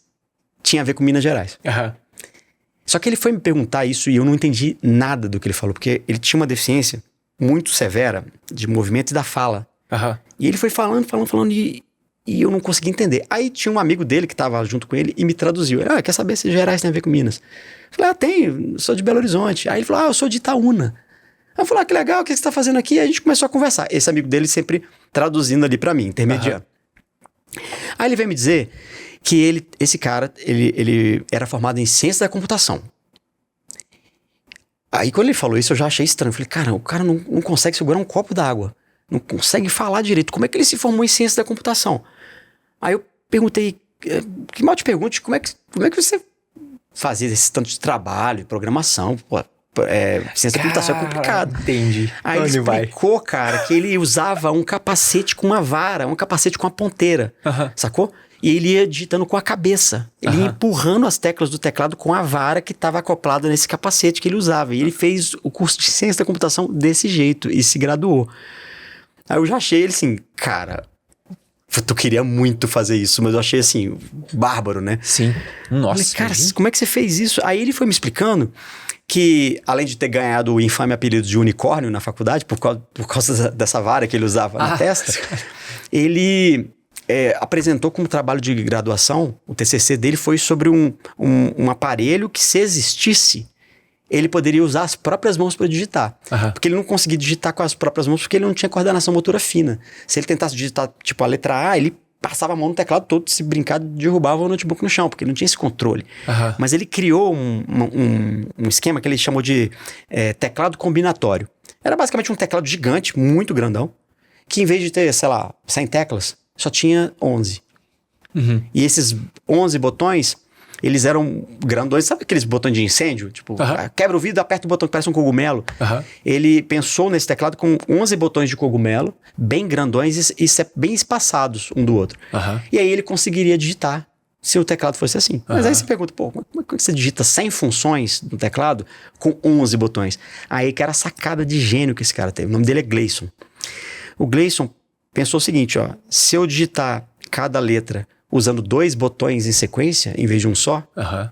tinha a ver com Minas Gerais. Uhum. Só que ele foi me perguntar isso e eu não entendi nada do que ele falou, porque ele tinha uma deficiência muito severa de movimento e da fala. Uhum. E ele foi falando e eu não consegui entender. Aí tinha um amigo dele que estava junto com ele e me traduziu. Ele, quer saber se Gerais tem a ver com Minas? Eu falei, tenho, sou de Belo Horizonte. Aí ele falou, eu sou de Itaúna. Aí eu falei, que legal, o que você está fazendo aqui? Aí a gente começou a conversar. Esse amigo dele sempre traduzindo ali para mim, intermediando. Uhum. Aí ele veio me dizer que esse cara era formado em ciência da computação. Aí quando ele falou isso, eu já achei estranho. Eu falei, cara, o cara não consegue segurar um copo d'água. Não consegue falar direito. Como é que ele se formou em ciência da computação? Aí eu perguntei, que mal te pergunte, como é que você fazia esse tanto de trabalho, programação? Pô, ciência da computação é complicado. Entendi. Aí ele explicou, cara, que ele usava um capacete com uma vara, um capacete com uma ponteira, sacou? E ele ia digitando com a cabeça. Ele ia empurrando as teclas do teclado com a vara que estava acoplada nesse capacete que ele usava. E ele fez o curso de ciência da computação desse jeito e se graduou. Aí eu já achei ele assim, cara, tu queria muito fazer isso, mas eu achei assim, bárbaro, né? Sim. Nossa. Falei, cara, como é que você fez isso? Aí ele foi me explicando que, além de ter ganhado o infame apelido de unicórnio na faculdade, por causa dessa vara que ele usava na testa, ele apresentou como trabalho de graduação, o TCC dele foi sobre um aparelho que, se existisse, ele poderia usar as próprias mãos para digitar. Porque ele não conseguia digitar com as próprias mãos porque ele não tinha coordenação motora fina. Se ele tentasse digitar, tipo, a letra A, ele passava a mão no teclado todo, se brincar, derrubava o notebook no chão, porque ele não tinha esse controle. Mas ele criou um esquema que ele chamou de teclado combinatório. Era basicamente um teclado gigante, muito grandão, que em vez de ter, sei lá, 100 teclas, só tinha 11. E esses 11 botões... Eles eram grandões, sabe aqueles botões de incêndio? Tipo, quebra o vidro, aperta o botão que parece um cogumelo. Ele pensou nesse teclado com 11 botões de cogumelo, bem grandões e bem espaçados um do outro. E aí ele conseguiria digitar se o teclado fosse assim. Mas aí você pergunta, como é que você digita 100 funções no teclado com 11 botões? Aí que era a sacada de gênio que esse cara teve. O nome dele é Gleason. O Gleason pensou o seguinte, se eu digitar cada letra usando 2 botões em sequência, em vez de um só,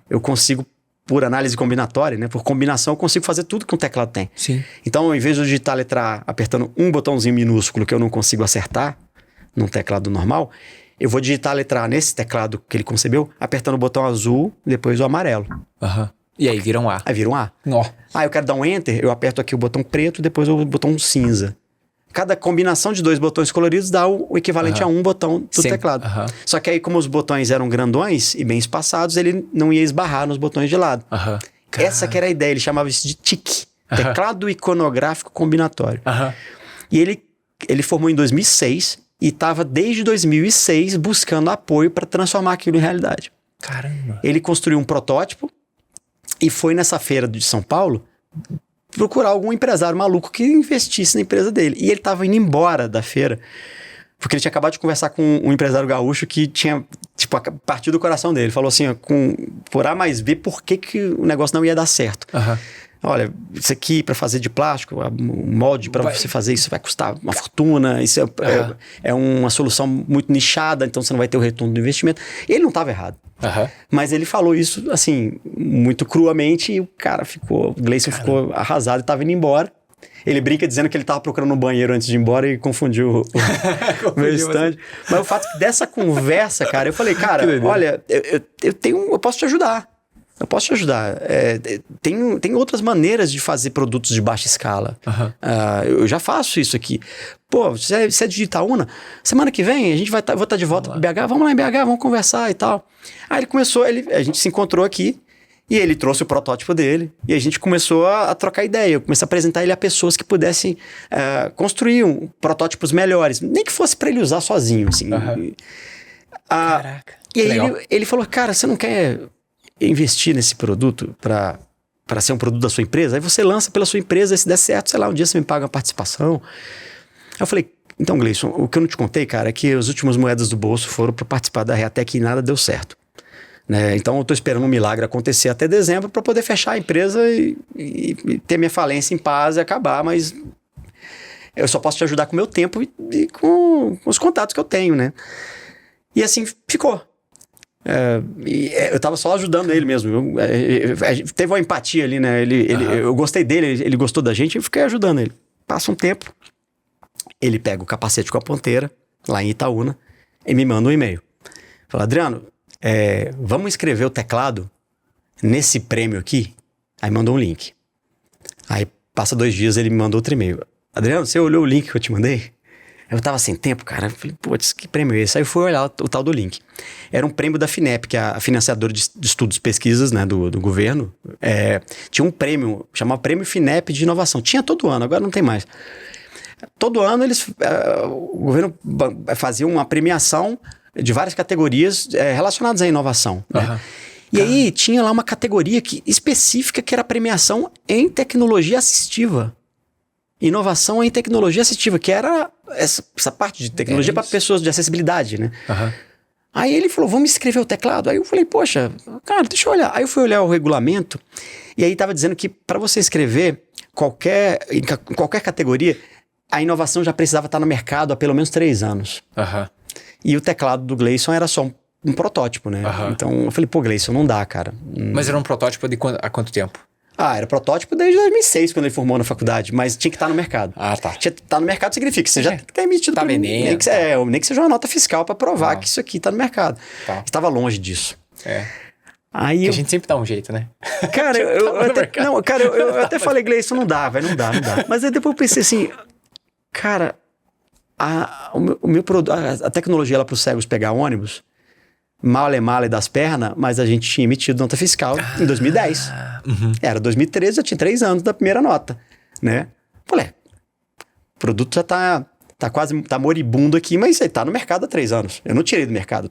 eu consigo, por análise combinatória, né? Por combinação, eu consigo fazer tudo que um teclado tem. Sim. Então, ao invés de eu digitar a letra A apertando um botãozinho minúsculo que eu não consigo acertar num teclado normal, eu vou digitar a letra A nesse teclado que ele concebeu, apertando o botão azul, depois o amarelo. E aí vira um A. Aí vira um A. Eu quero dar um Enter, eu aperto aqui o botão preto, depois o botão cinza. Cada combinação de 2 botões coloridos dá o equivalente a um botão do teclado. Só que aí, como os botões eram grandões e bem espaçados, ele não ia esbarrar nos botões de lado. Essa que era a ideia, ele chamava isso de TIC. Teclado iconográfico combinatório. E ele formou em 2006 e estava desde 2006 buscando apoio para transformar aquilo em realidade. Caramba! Ele construiu um protótipo e foi nessa feira de São Paulo procurar algum empresário maluco que investisse na empresa dele. E ele estava indo embora da feira, porque ele tinha acabado de conversar com um empresário gaúcho que tinha, tipo, partido do coração dele. Falou assim, por A mais B, por que o negócio não ia dar certo? olha, isso aqui para fazer de plástico, o molde para você fazer isso vai custar uma fortuna, isso é uma solução muito nichada, então você não vai ter o retorno do investimento. Ele não estava errado. Mas ele falou isso, assim, muito cruamente e o Gleison ficou arrasado e estava indo embora. Ele brinca dizendo que ele estava procurando um banheiro antes de ir embora e confundiu o meu stand. Mas o fato dessa conversa, cara, eu falei, cara, olha, eu posso te ajudar. Eu posso te ajudar. Tem outras maneiras de fazer produtos de baixa escala. Eu já faço isso aqui. Pô, você é de Itaúna? Semana que vem a gente vou estar de volta para BH. Vamos lá em BH, vamos conversar e tal. Aí ele começou, a gente se encontrou aqui e ele trouxe o protótipo dele e a gente começou a trocar ideia. Eu comecei a apresentar ele a pessoas que pudessem construir protótipos melhores. Nem que fosse para ele usar sozinho, assim. Caraca. E aí ele falou, cara, você não quer investir nesse produto para ser um produto da sua empresa? Aí você lança pela sua empresa, se der certo, sei lá, um dia você me paga uma participação. Aí eu falei, então, Gleison, o que eu não te contei, cara, é que as últimas moedas do bolso foram para participar da Reatec e nada deu certo. Né? Então eu tô esperando um milagre acontecer até dezembro para poder fechar a empresa e ter minha falência em paz e acabar, mas eu só posso te ajudar com o meu tempo e com os contatos que eu tenho, né? E assim ficou. Eu tava só ajudando ele mesmo. Teve uma empatia ali, né? Eu gostei dele, ele gostou da gente, eu fiquei ajudando ele. Passa um tempo, ele pega o capacete com a ponteira, lá em Itaúna, e me manda um e-mail. Fala, Adriano, vamos escrever o teclado nesse prêmio aqui? Aí mandou um link. Aí passa 2 dias, ele me mandou outro e-mail. Adriano, você olhou o link que eu te mandei? Eu tava sem tempo, cara. Eu falei, putz, que prêmio é esse? Aí eu fui olhar o tal do link. Era um prêmio da FINEP, que é a financiadora de estudos e pesquisas, né, do governo. Tinha um prêmio, chamava Prêmio FINEP de Inovação. Tinha todo ano, agora não tem mais. Todo ano o governo fazia uma premiação de várias categorias relacionadas à inovação. Né? E aí tinha lá uma categoria específica que era a premiação em tecnologia assistiva. Inovação em tecnologia assistiva, que era essa parte de tecnologia para pessoas de acessibilidade, né? Aí ele falou, vamos escrever o teclado. Aí eu falei, poxa, cara, deixa eu olhar. Aí eu fui olhar o regulamento e aí estava dizendo que para você escrever em qualquer categoria, a inovação já precisava estar no mercado há pelo menos 3 anos. E o teclado do Gleison era só um protótipo, né? Então eu falei, pô, Gleison, não dá, cara. Mas era um protótipo há quanto tempo? Era protótipo desde 2006, quando ele formou na faculdade, mas tinha que estar no mercado. Tá. Tinha que estar no mercado significa que você já está emitido... Tá vendendo. Nem que seja uma nota fiscal para provar que isso aqui está no mercado. Estava longe disso. Aí a gente sempre dá um jeito, né? Cara, eu até falei, Gleison, não dá, velho, não dá. Mas aí depois eu pensei assim, cara, a tecnologia lá para os cegos pegar ônibus, male das pernas, mas a gente tinha emitido nota fiscal em 2010. Era 2013, já tinha 3 anos da primeira nota, né? Falei, o produto já tá moribundo aqui, mas ele tá no mercado há 3 anos. Eu não tirei do mercado,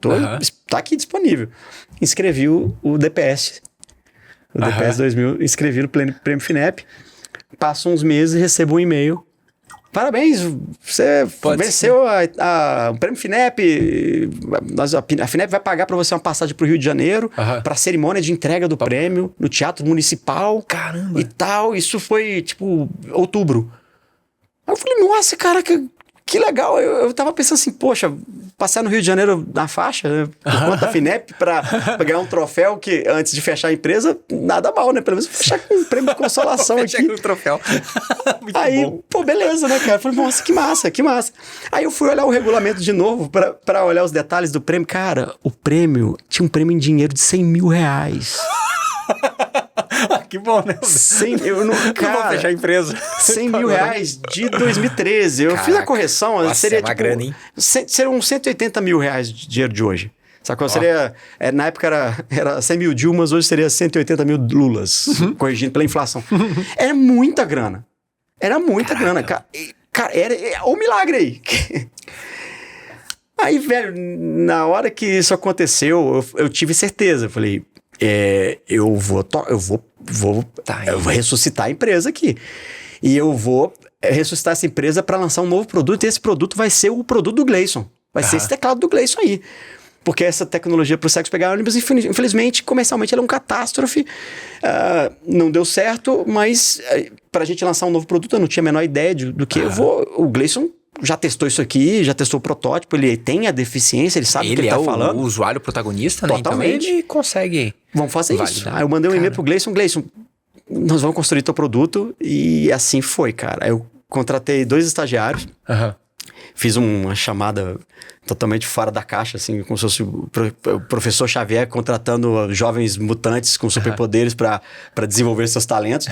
tá aqui disponível. Inscrevi o DPS. O DPS 2000, inscrevi no Prêmio FINEP. Passo uns meses e recebo um e-mail. Parabéns, você venceu o Prêmio FINEP. A FINEP vai pagar para você uma passagem para o Rio de Janeiro, para a cerimônia de entrega do prêmio no Teatro Municipal. Caramba! E tal. Isso foi, tipo, outubro. Aí eu falei, nossa, cara, que legal. Eu tava pensando assim, poxa, passar no Rio de Janeiro na faixa, né, por conta da FINEP, para ganhar um troféu que, antes de fechar a empresa, nada mal, né? Pelo menos fechar com um prêmio de consolação aqui. Fechar com o troféu. Muito aí, bom. Pô, beleza, né, cara? Eu falei, nossa, que massa. Aí eu fui olhar o regulamento de novo para olhar os detalhes do prêmio. Cara, o prêmio, tinha um prêmio em dinheiro de R$100 mil. Que bom, né? Eu não vou fechar a empresa. R$100 mil de 2013. Eu fiz a correção. Nossa, seria uma grana, hein? Seriam uns R$180 mil de dinheiro de hoje. Sacou? Seria, na época era 100 mil Dilmas, hoje seria 180 mil Lulas, corrigindo pela inflação. Era muita grana. Era muita grana. Cara, era um milagre aí. Aí, velho, na hora que isso aconteceu, eu tive certeza. Eu falei, eu vou ressuscitar a empresa aqui. E eu vou ressuscitar essa empresa para lançar um novo produto. E esse produto vai ser o produto do Gleison. Vai ser esse teclado do Gleison aí. porque essa tecnologia para o sexo pegar ônibus, infelizmente, comercialmente, ela é uma catástrofe. Não deu certo, mas para a gente lançar um novo produto, eu não tinha a menor ideia do que o Gleison já testou isso aqui, já testou o protótipo, ele tem a deficiência, ele sabe o que ele tá falando. Ele é o usuário protagonista, né? Totalmente. Então ele consegue Vamos fazer validar. isso. Aí eu mandei um e-mail pro Gleison, nós vamos construir teu produto, e assim foi, cara. Eu contratei 2 estagiários, fiz uma chamada totalmente fora da caixa, assim, como se fosse o professor Xavier contratando jovens mutantes com superpoderes para desenvolver seus talentos.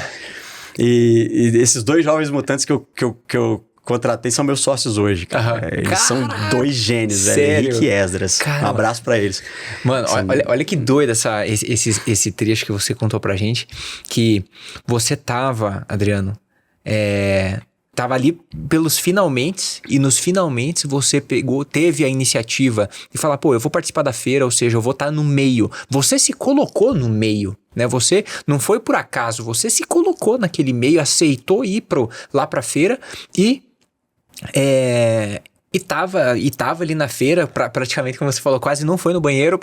E esses 2 jovens mutantes que eu contratei são meus sócios hoje, cara. Eles são 2 gênios, velho. Henrique e Esdras. Um abraço pra eles. Mano, olha que doido esse trecho que você contou pra gente, que você tava, Adriano, tava ali pelos finalmente, e nos finalmente você teve a iniciativa de falar, pô, eu vou participar da feira, ou seja, eu vou estar no meio. Você se colocou no meio, né? Você não foi por acaso, você se colocou naquele meio, aceitou ir lá pra feira e tava ali na feira, praticamente, como você falou, quase não foi no banheiro,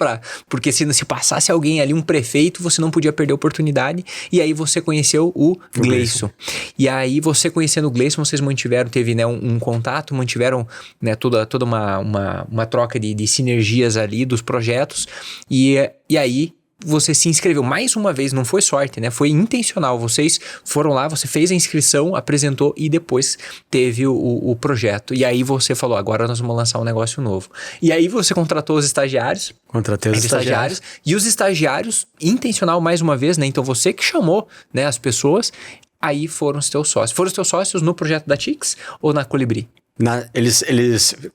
porque se passasse alguém ali, um prefeito, você não podia perder a oportunidade, e aí você conheceu o Gleison. E aí você conhecendo o Gleison, vocês teve, né, um contato, mantiveram, né, toda uma troca de sinergias ali dos projetos, e aí você se inscreveu mais uma vez, não foi sorte, né? Foi intencional. Vocês foram lá, você fez a inscrição, apresentou e depois teve o projeto. E aí você falou, agora nós vamos lançar um negócio novo. E aí você contratou os estagiários. Contratei os estagiários. E os estagiários, intencional mais uma vez, né? Então você que chamou, né, as pessoas, aí foram os teus sócios. Foram os teus sócios no projeto da Tix ou na Colibri? Eles,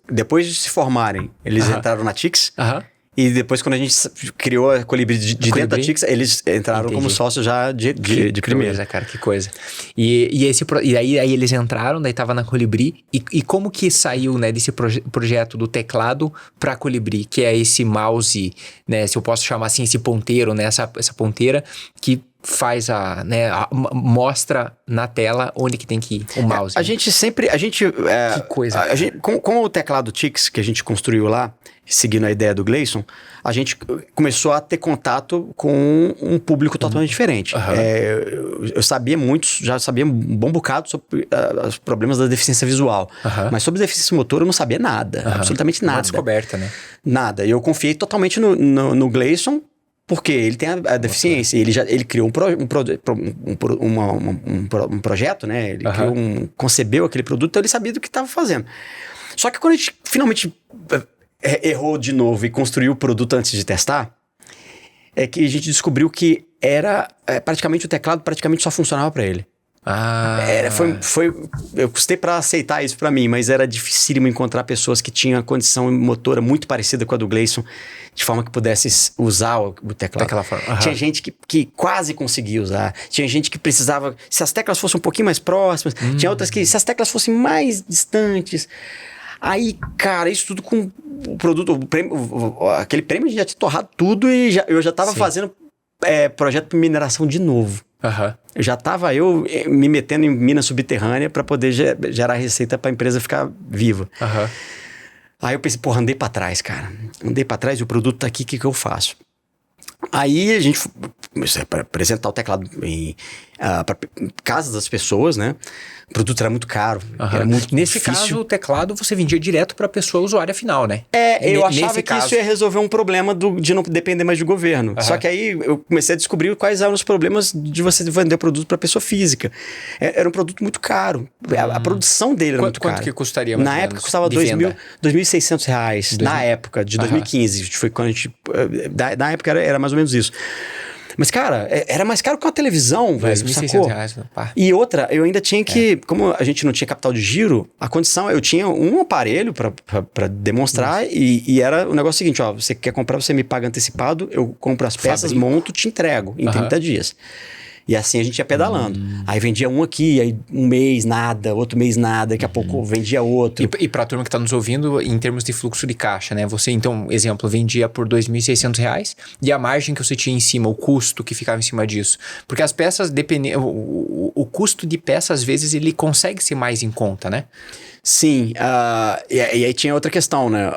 depois de se formarem, eles entraram na Tix. E depois, quando a gente criou a Colibri dentro da Tix, eles entraram como sócios já de primeira. Coisa, cara, que coisa. E aí eles entraram, daí tava na Colibri. E como que saiu, né, desse projeto do teclado pra Colibri, que é esse mouse, né, se eu posso chamar assim, esse ponteiro, né, essa ponteira que faz mostra na tela onde que tem que ir o mouse. Que coisa. Com o teclado Tix que a gente construiu lá, seguindo a ideia do Gleison, a gente começou a ter contato com um público totalmente diferente. Eu já sabia um bom bocado sobre os problemas da deficiência visual. Mas sobre deficiência motora eu não sabia nada, absolutamente nada. Uma descoberta, né? Nada. E eu confiei totalmente no Gleison, porque ele tem a deficiência. Ele criou um projeto, né? Ele concebeu aquele produto, então ele sabia do que estava fazendo. Só que quando a gente finalmente errou de novo e construiu o produto antes de testar, é que a gente descobriu que praticamente o teclado só funcionava para ele. Eu custei para aceitar isso para mim, mas era dificílimo encontrar pessoas que tinham a condição motora muito parecida com a do Gleison, de forma que pudesse usar o teclado. Daquela forma. Tinha gente que quase conseguia usar, tinha gente que precisava, se as teclas fossem um pouquinho mais próximas, tinha outras que, se as teclas fossem mais distantes. Aí, cara, isso tudo com o produto, aquele prêmio a gente já tinha torrado tudo e eu já tava fazendo projeto de mineração de novo. Já tava me metendo em mina subterrânea para poder gerar receita para a empresa ficar viva. Aí eu pensei, porra, andei para trás, cara. Andei para trás e o produto tá aqui, o que eu faço? Aí a gente começou a apresentar o teclado para casas das pessoas, né? O produto era muito caro, era muito Nesse difícil. caso, o teclado você vendia direto para a pessoa usuária final, né? Eu achava que isso ia resolver um problema de não depender mais do governo. Só que aí eu comecei a descobrir quais eram os problemas de você vender produto para pessoa física. Era um produto muito caro. A produção dele era muito cara. Quanto que custaria mais Na época custava R$2.600. Na época, de 2015. Foi quando a gente... Na época era mais ou menos isso. Mas, cara, era mais caro que uma televisão, velho, sacou? R$1.600, pá. E outra, eu ainda tinha que... Como a gente não tinha capital de giro, a condição... Eu tinha um aparelho pra demonstrar e era o negócio seguinte, você quer comprar, você me paga antecipado, eu compro as peças, monto, te entrego em 30 dias. E assim a gente ia pedalando. Aí vendia um aqui, aí um mês nada, outro mês nada, daqui a pouco vendia outro. E pra turma que tá nos ouvindo, em termos de fluxo de caixa, né? Você, então, exemplo, vendia por R$2.600 e a margem que você tinha em cima, o custo que ficava em cima disso. Porque as peças, o custo de peça, às vezes, ele consegue ser mais em conta, né? Sim, e aí tinha outra questão, né?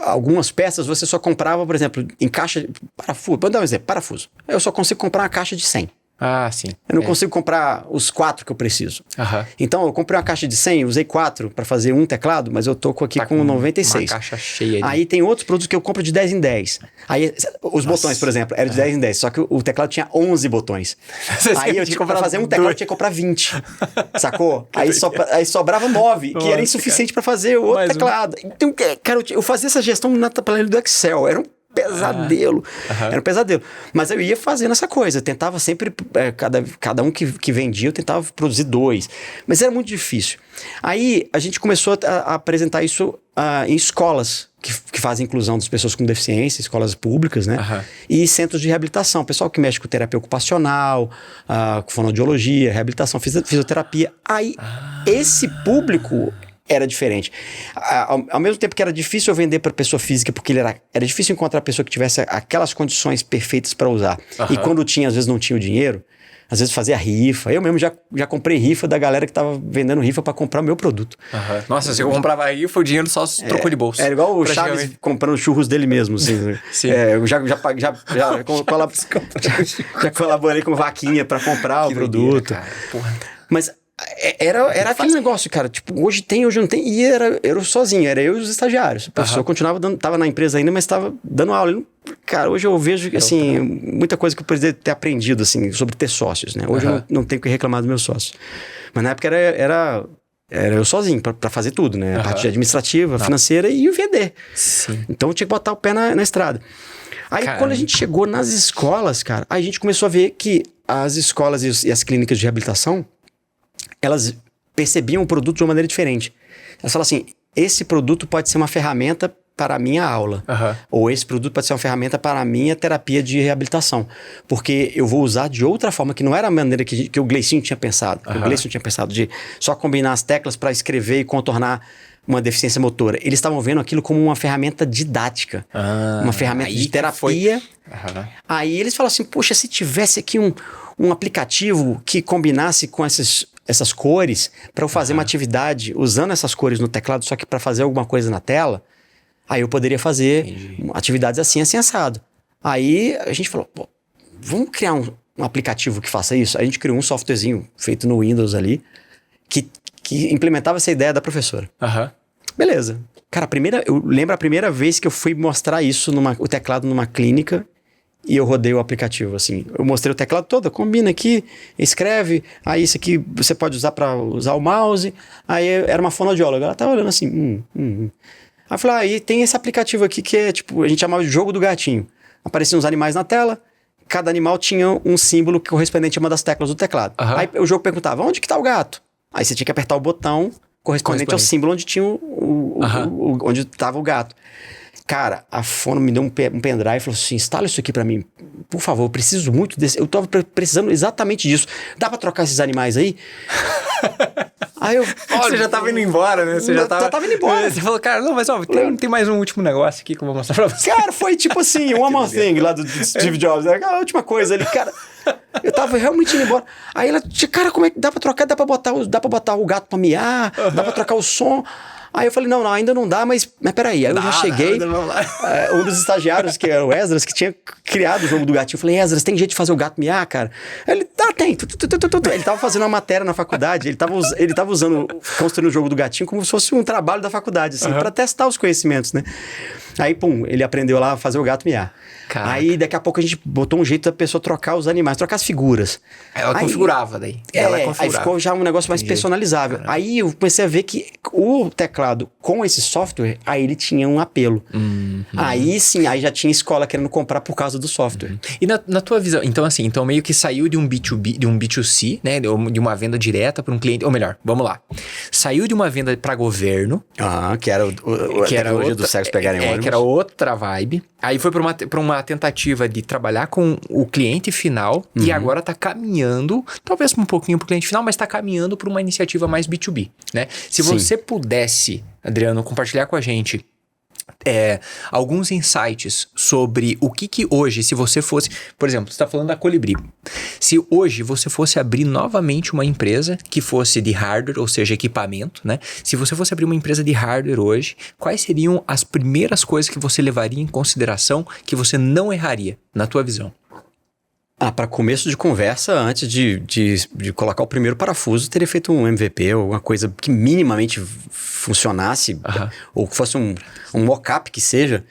Algumas peças você só comprava, por exemplo, em caixa... Parafuso, vou dar um exemplo, parafuso. Eu só consigo comprar uma caixa de 100. Ah, sim. Eu não consigo comprar os 4 que eu preciso. Aham. Então, eu comprei uma caixa de 100, usei 4 para fazer um teclado, mas eu tô aqui com 96. Uma caixa cheia. Aí tem outros produtos que eu compro de 10 em 10. Aí, os botões, por exemplo, eram de 10 em 10, só que o teclado tinha 11 botões. Aí eu tinha que fazer um teclado, eu tinha que comprar 20. Sacou? Aí sobrava 9, que era insuficiente para fazer o outro teclado. Então, cara, eu fazia essa gestão na planilha do Excel. Era um pesadelo. Era um pesadelo. Mas eu ia fazendo essa coisa. Eu tentava sempre, cada um que vendia, eu tentava produzir 2. Mas era muito difícil. Aí a gente começou a apresentar isso em escolas que fazem inclusão das pessoas com deficiência, escolas públicas, né? E centros de reabilitação. Pessoal que mexe com terapia ocupacional, com fonoaudiologia, reabilitação, fisioterapia. Aí esse público era diferente. Ao mesmo tempo que era difícil eu vender para pessoa física, porque era difícil encontrar a pessoa que tivesse aquelas condições perfeitas para usar. E quando tinha, às vezes não tinha o dinheiro, às vezes fazia rifa. Eu mesmo já comprei rifa da galera que tava vendendo rifa para comprar o meu produto. Nossa, você comprava rifa, o dinheiro só trocou de bolsa. Era igual o Chaves comprando churros dele mesmo. Assim. Sim. Eu já colaborei com vaquinha para comprar o produto. Cara, porra. Mas era aquele negócio, cara. Tipo, hoje não tem. E era eu sozinho, era eu e os estagiários. A pessoa continuava tava na empresa ainda, mas estava dando aula. Cara, hoje eu vejo, assim, muita coisa que eu poderia ter aprendido, assim, sobre ter sócios, né? Hoje eu não tenho que reclamar dos meus sócios. Mas na época era eu sozinho pra fazer tudo, né? A parte administrativa, financeira e o vender. Sim. Então eu tinha que botar o pé na estrada. Aí quando a gente chegou nas escolas, cara, a gente começou a ver que as escolas e as clínicas de reabilitação, elas percebiam o produto de uma maneira diferente. Elas falam assim, esse produto pode ser uma ferramenta para a minha aula. Ou esse produto pode ser uma ferramenta para a minha terapia de reabilitação. Porque eu vou usar de outra forma, que não era a maneira que o Gleicinho tinha pensado. O Gleicinho tinha pensado de só combinar as teclas para escrever e contornar uma deficiência motora. Eles estavam vendo aquilo como uma ferramenta didática. Uma ferramenta de terapia. Aí eles falaram assim, poxa, se tivesse aqui um aplicativo que combinasse com essas cores para eu fazer uma atividade usando essas cores no teclado, só que para fazer alguma coisa na tela, aí eu poderia fazer atividades assim assado. Aí a gente falou, pô, vamos criar um aplicativo que faça isso? A gente criou um softwarezinho feito no Windows ali, que implementava essa ideia da professora. Beleza. Cara, eu lembro a primeira vez que eu fui mostrar isso, o teclado numa clínica, e eu rodei o aplicativo, assim. Eu mostrei o teclado todo, combina aqui, escreve, aí isso aqui você pode usar para usar o mouse. Aí era uma fonoaudióloga, ela tava olhando assim, Aí eu falei, aí tem esse aplicativo aqui que é tipo, a gente chamava de jogo do gatinho. Apareciam os animais na tela, cada animal tinha um símbolo correspondente a uma das teclas do teclado. Aí o jogo perguntava, onde que tá o gato? Aí você tinha que apertar o botão correspondente ao símbolo onde tinha onde estava o gato. Cara, a Fono me deu um pendrive e falou assim, instala isso aqui pra mim, por favor, eu preciso muito desse, eu tava precisando exatamente disso. Dá pra trocar esses animais aí? Aí você já tava indo embora, né? Você já tava indo embora. Você falou, cara, não, mas ó, tem mais um último negócio aqui que eu vou mostrar pra você. Cara, foi tipo assim, One More Thing lá do Steve Jobs, né? A última coisa ali, cara. Eu tava realmente indo embora. Aí ela, cara, como é que dá pra trocar? Dá pra botar o gato pra miar? Dá pra trocar o som? Aí eu falei, não, ainda não dá, mas peraí. Aí eu já cheguei, um dos estagiários, que era o Esdras, que tinha criado o jogo do gatinho. Eu falei, Esdras, tem jeito de fazer o gato miar, cara? Aí ele, tem. Ele tava fazendo uma matéria na faculdade, ele tava construindo o jogo do gatinho como se fosse um trabalho da faculdade, assim, pra testar os conhecimentos, né? Aí, ele aprendeu lá a fazer o gato miar. Caraca. Aí, daqui a pouco, a gente botou um jeito da pessoa trocar os animais, trocar as figuras. Ela configurava daí. Aí ficou já um negócio mais personalizável. Aí eu comecei a ver que o teclado mesclado com esse software, aí ele tinha um apelo. Aí sim, aí já tinha escola querendo comprar por causa do software. E na tua visão, então assim, então meio que saiu de um B2B, de um B2C, né, de uma venda direta para um cliente, ou melhor, vamos lá, saiu de uma venda para governo, que era a tecnologia dos cegos pegarem ônibus. que era outra vibe, aí foi para uma tentativa de trabalhar com o cliente final, e agora tá caminhando, talvez um pouquinho pro cliente final, mas tá caminhando para uma iniciativa mais B2B, né? Se você pudesse, Adriano, compartilhar com a gente alguns insights sobre o que hoje, se você fosse... Por exemplo, você está falando da Colibri. Se hoje você fosse abrir novamente uma empresa que fosse de hardware, ou seja, equipamento, né? Se você fosse abrir uma empresa de hardware hoje, quais seriam as primeiras coisas que você levaria em consideração que você não erraria, na tua visão? Para começo de conversa, antes de colocar o primeiro parafuso, teria feito um MVP ou alguma coisa que minimamente funcionasse, ou que fosse um mock-up que seja,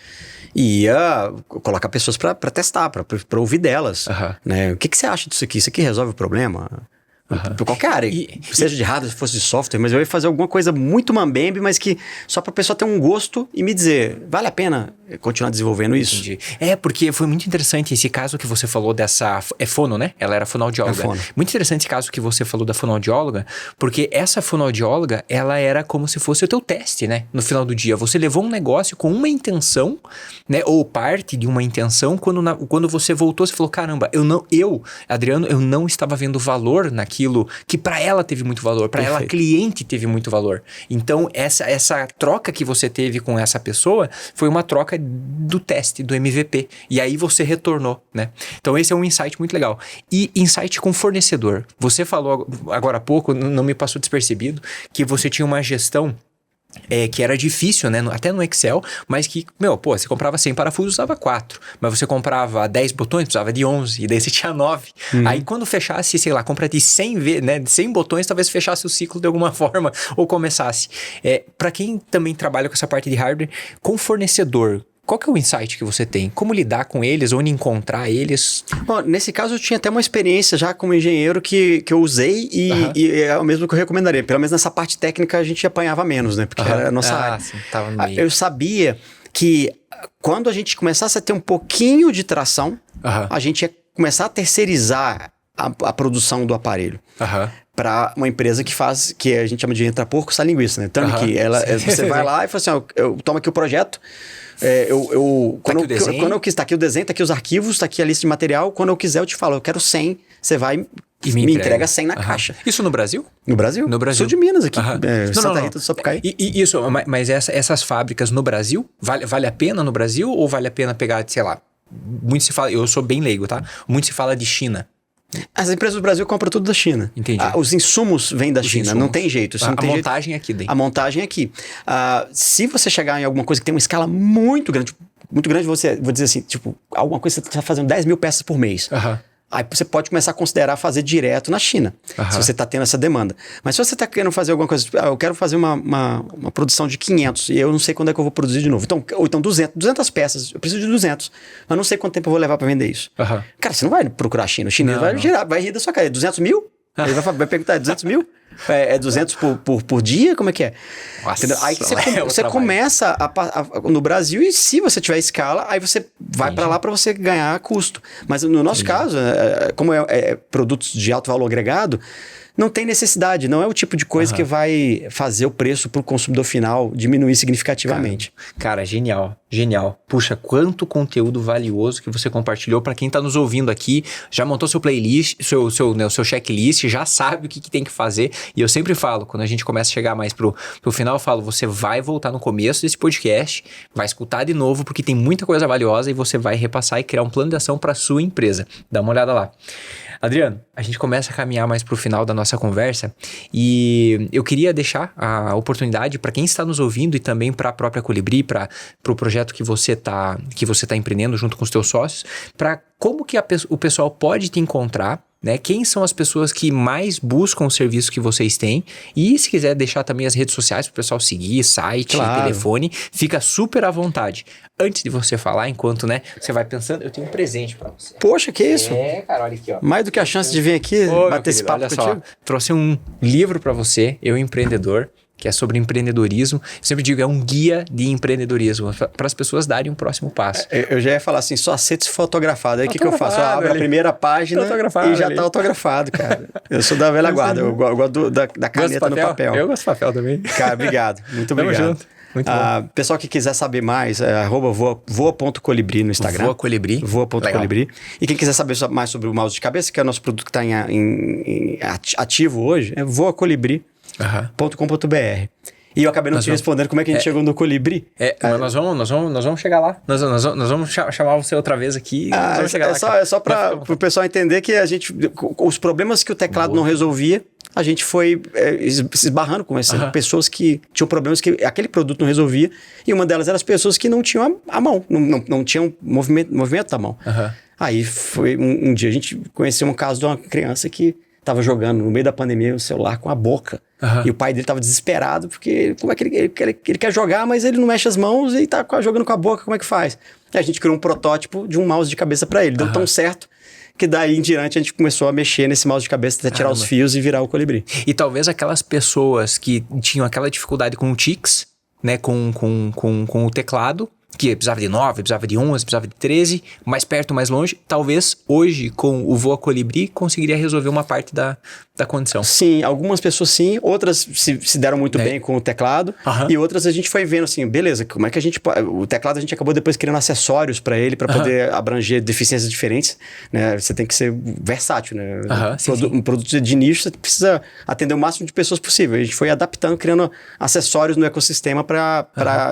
e ia colocar pessoas para testar, para ouvir delas. Né? O que você acha disso aqui? Isso aqui resolve o problema? Por qualquer área, seja de hardware, se fosse de software, mas eu ia fazer alguma coisa muito mambembe, mas que só para a pessoa ter um gosto e me dizer, vale a pena continuar desenvolvendo isso? Entendi. Porque foi muito interessante esse caso que você falou dessa... fono, né? Ela era fonoaudióloga. Fono. Muito interessante esse caso que você falou da fonoaudióloga, porque essa fonoaudióloga, ela era como se fosse o teu teste, né? No final do dia. Você levou um negócio com uma intenção, né? Ou parte de uma intenção, quando você voltou, você falou, caramba, Adriano, eu não estava vendo valor naquilo que para ela teve muito valor, para ela cliente teve muito valor. Então essa troca que você teve com essa pessoa foi uma troca do teste, do MVP. E aí você retornou, né? Então esse é um insight muito legal. E insight com fornecedor. Você falou agora há pouco, não me passou despercebido, que você tinha uma gestão que era difícil, né? Até no Excel, mas que, você comprava 100 parafusos, usava 4. Mas você comprava 10 botões, precisava de 11. E daí você tinha 9. Aí quando fechasse, sei lá, compra de 100, né? 100 botões, talvez fechasse o ciclo de alguma forma ou começasse. Para quem também trabalha com essa parte de hardware, com fornecedor, qual que é o insight que você tem? Como lidar com eles? Onde encontrar eles? Bom, nesse caso eu tinha até uma experiência já como engenheiro que eu usei e é o mesmo que eu recomendaria. Pelo menos nessa parte técnica a gente apanhava menos, né? Porque era a nossa área. Sim, tava no meio. Eu sabia que quando a gente começasse a ter um pouquinho de tração, a gente ia começar a terceirizar a produção do aparelho. Para uma empresa que a gente chama de entra-porco, sai linguiça, né? Turnkey. Você vai lá e fala assim, eu tomo aqui o projeto, quando eu quis, tá aqui o desenho, tá aqui os arquivos, tá aqui a lista de material, quando eu quiser eu te falo, eu quero 100, você vai e me entrega 100 na caixa. Isso no Brasil? No Brasil. Sou de Minas aqui, Santa Rita do Sapucaí. Isso, mas essas fábricas no Brasil, vale a pena no Brasil ou vale a pena pegar, sei lá, muito se fala, eu sou bem leigo, tá? Muito se fala de China. As empresas do Brasil compram tudo da China. Entendi. Os insumos vêm da China, não tem jeito. A montagem é aqui dentro. A montagem é aqui. Se você chegar em alguma coisa que tem uma escala muito grande, vou dizer assim, tipo, alguma coisa que você está fazendo 10 mil peças por mês. Aí você pode começar a considerar fazer direto na China, se você está tendo essa demanda. Mas se você está querendo fazer alguma coisa, eu quero fazer uma produção de 500 e eu não sei quando é que eu vou produzir de novo. Ou então 200 peças, eu preciso de 200, mas não sei quanto tempo eu vou levar para vender isso. Cara, você não vai procurar a China, o chinês vai rir da sua cara. 200 mil? Ele vai perguntar, 200 mil? É 200 por dia? Como é que é? Nossa, aí você começa no Brasil e se você tiver escala, aí você vai para lá para você ganhar custo. Mas no nosso caso, como é produtos de alto valor agregado, não tem necessidade, não é o tipo de coisa que vai fazer o preço para o consumidor final diminuir significativamente. Cara, genial. Puxa, quanto conteúdo valioso que você compartilhou para quem está nos ouvindo aqui, já montou seu playlist, seu checklist, já sabe o que tem que fazer. E eu sempre falo, quando a gente começa a chegar mais pro final, eu falo, você vai voltar no começo desse podcast, vai escutar de novo, porque tem muita coisa valiosa e você vai repassar e criar um plano de ação para sua empresa. Dá uma olhada lá. Adriano, a gente começa a caminhar mais pro final da nossa conversa e eu queria deixar a oportunidade para quem está nos ouvindo e também para a própria Colibri, para o projeto que você tá empreendendo junto com os teus sócios, para como que o pessoal pode te encontrar, né? Quem são as pessoas que mais buscam o serviço que vocês têm? E se quiser deixar também as redes sociais para o pessoal seguir, site, telefone, fica super à vontade. Antes de você falar, enquanto, né, você vai pensando, eu tenho um presente para você. Poxa, que isso? Cara, olha aqui, ó. Mais do que a chance de vir aqui bater esse papo contigo. Trouxe um livro para você, Eu Empreendedor. que é sobre empreendedorismo. Eu sempre digo, é um guia de empreendedorismo, para as pessoas darem um próximo passo. Eu já ia falar assim, só aceito se for autografado. Aí o que eu faço? Eu abro a primeira página e já tá autografado, cara. Eu sou da velha guarda, eu gosto da caneta no papel. Eu gosto de papel também. Cara, obrigado. Muito obrigado. Tamo junto. Muito bom. Pessoal que quiser saber mais, voa.colibri no Instagram. Voa Colibri. Voa.colibri. E quem quiser saber mais sobre o mouse de cabeça, que é o nosso produto que está ativo hoje, é voacolibri.com.br. E eu acabei não te respondendo como é que a gente chegou no Colibri. Mas nós vamos chegar lá. Nós vamos chamar você outra vez aqui. Vamos chegar lá, é só para o pessoal entender que a gente... Os problemas que o teclado não resolvia, a gente foi se esbarrando com essas pessoas que tinham problemas que aquele produto não resolvia. E uma delas eram as pessoas que não tinham a mão, não tinham movimento da mão. Aí foi um dia, a gente conheceu um caso de uma criança que estava jogando no meio da pandemia o celular com a boca. E o pai dele estava desesperado, porque como é que ele quer jogar, mas ele não mexe as mãos e está jogando com a boca, como é que faz? E a gente criou um protótipo de um mouse de cabeça para ele. Deu tão certo que daí em diante a gente começou a mexer nesse mouse de cabeça até tirar os fios e virar o Colibri. E talvez aquelas pessoas que tinham aquela dificuldade com o tics, né, com o teclado, que precisava de 9, precisava de 11, precisava de 13, mais perto, mais longe, talvez hoje com o Voa Colibri conseguiria resolver uma parte da condição. Sim, algumas pessoas sim, outras se deram muito bem com o teclado, e outras a gente foi vendo assim, beleza, como é que a gente... O teclado a gente acabou depois criando acessórios para ele, para poder abranger deficiências diferentes, né? Você tem que ser versátil, né? Um produto de nicho, você precisa atender o máximo de pessoas possível. A gente foi adaptando, criando acessórios no ecossistema para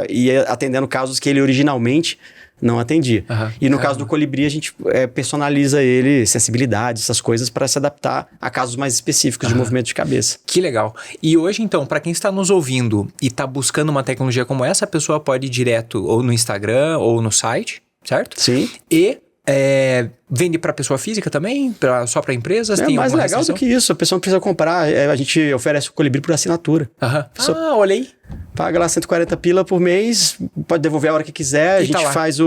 ir atendendo casos que ele originalmente não atendia. E no caso do Colibri, a gente personaliza ele, sensibilidade, essas coisas, para se adaptar a casos mais específicos de movimento de cabeça. Que legal. E hoje, então, para quem está nos ouvindo e está buscando uma tecnologia como essa, a pessoa pode ir direto ou no Instagram ou no site, certo? Sim. E vende para pessoa física também? Só para empresas? É tem mais legal restrição? do que isso. A pessoa não precisa comprar. A gente oferece o Colibri por assinatura. Olha aí. Paga lá 140 pila por mês, pode devolver a hora que quiser. A gente faz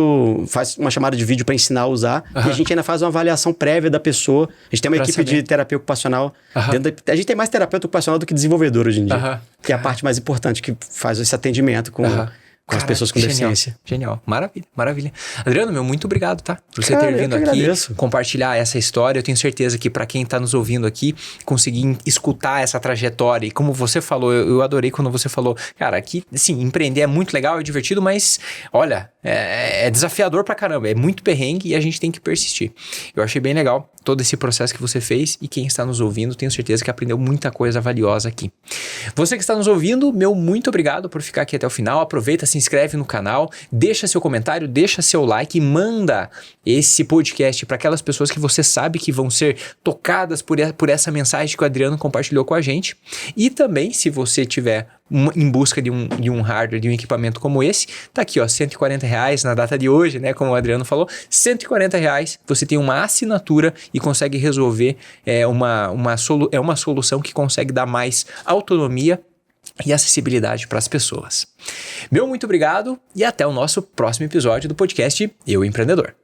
uma chamada de vídeo para ensinar a usar. E a gente ainda faz uma avaliação prévia da pessoa. A gente tem uma equipe de terapia ocupacional. A gente tem mais terapeuta ocupacional do que desenvolvedor hoje em dia. Que é a parte mais importante, que faz esse atendimento com as pessoas com deficiência. Genial. Maravilha, maravilha. Adriano, muito obrigado, tá? Por você ter vindo aqui, compartilhar essa história. Eu tenho certeza que para quem tá nos ouvindo aqui, conseguir escutar essa trajetória. E como você falou, eu adorei quando você falou, cara, aqui, sim, empreender é muito legal, é divertido, mas, olha, é desafiador pra caramba. É muito perrengue e a gente tem que persistir. Eu achei bem legal todo esse processo que você fez e quem está nos ouvindo, tenho certeza que aprendeu muita coisa valiosa aqui. Você que está nos ouvindo, meu muito obrigado por ficar aqui até o final. Aproveita, se inscreve no canal, deixa seu comentário, deixa seu like e manda esse podcast para aquelas pessoas que você sabe que vão ser tocadas por essa mensagem que o Adriano compartilhou com a gente. E também, se você tiver em busca de um hardware, de um equipamento como esse, tá aqui, ó, R$140 na data de hoje, né? Como o Adriano falou, R$140, você tem uma assinatura e consegue resolver uma solução que consegue dar mais autonomia e acessibilidade para as pessoas. Meu muito obrigado e até o nosso próximo episódio do podcast Eu Empreendedor.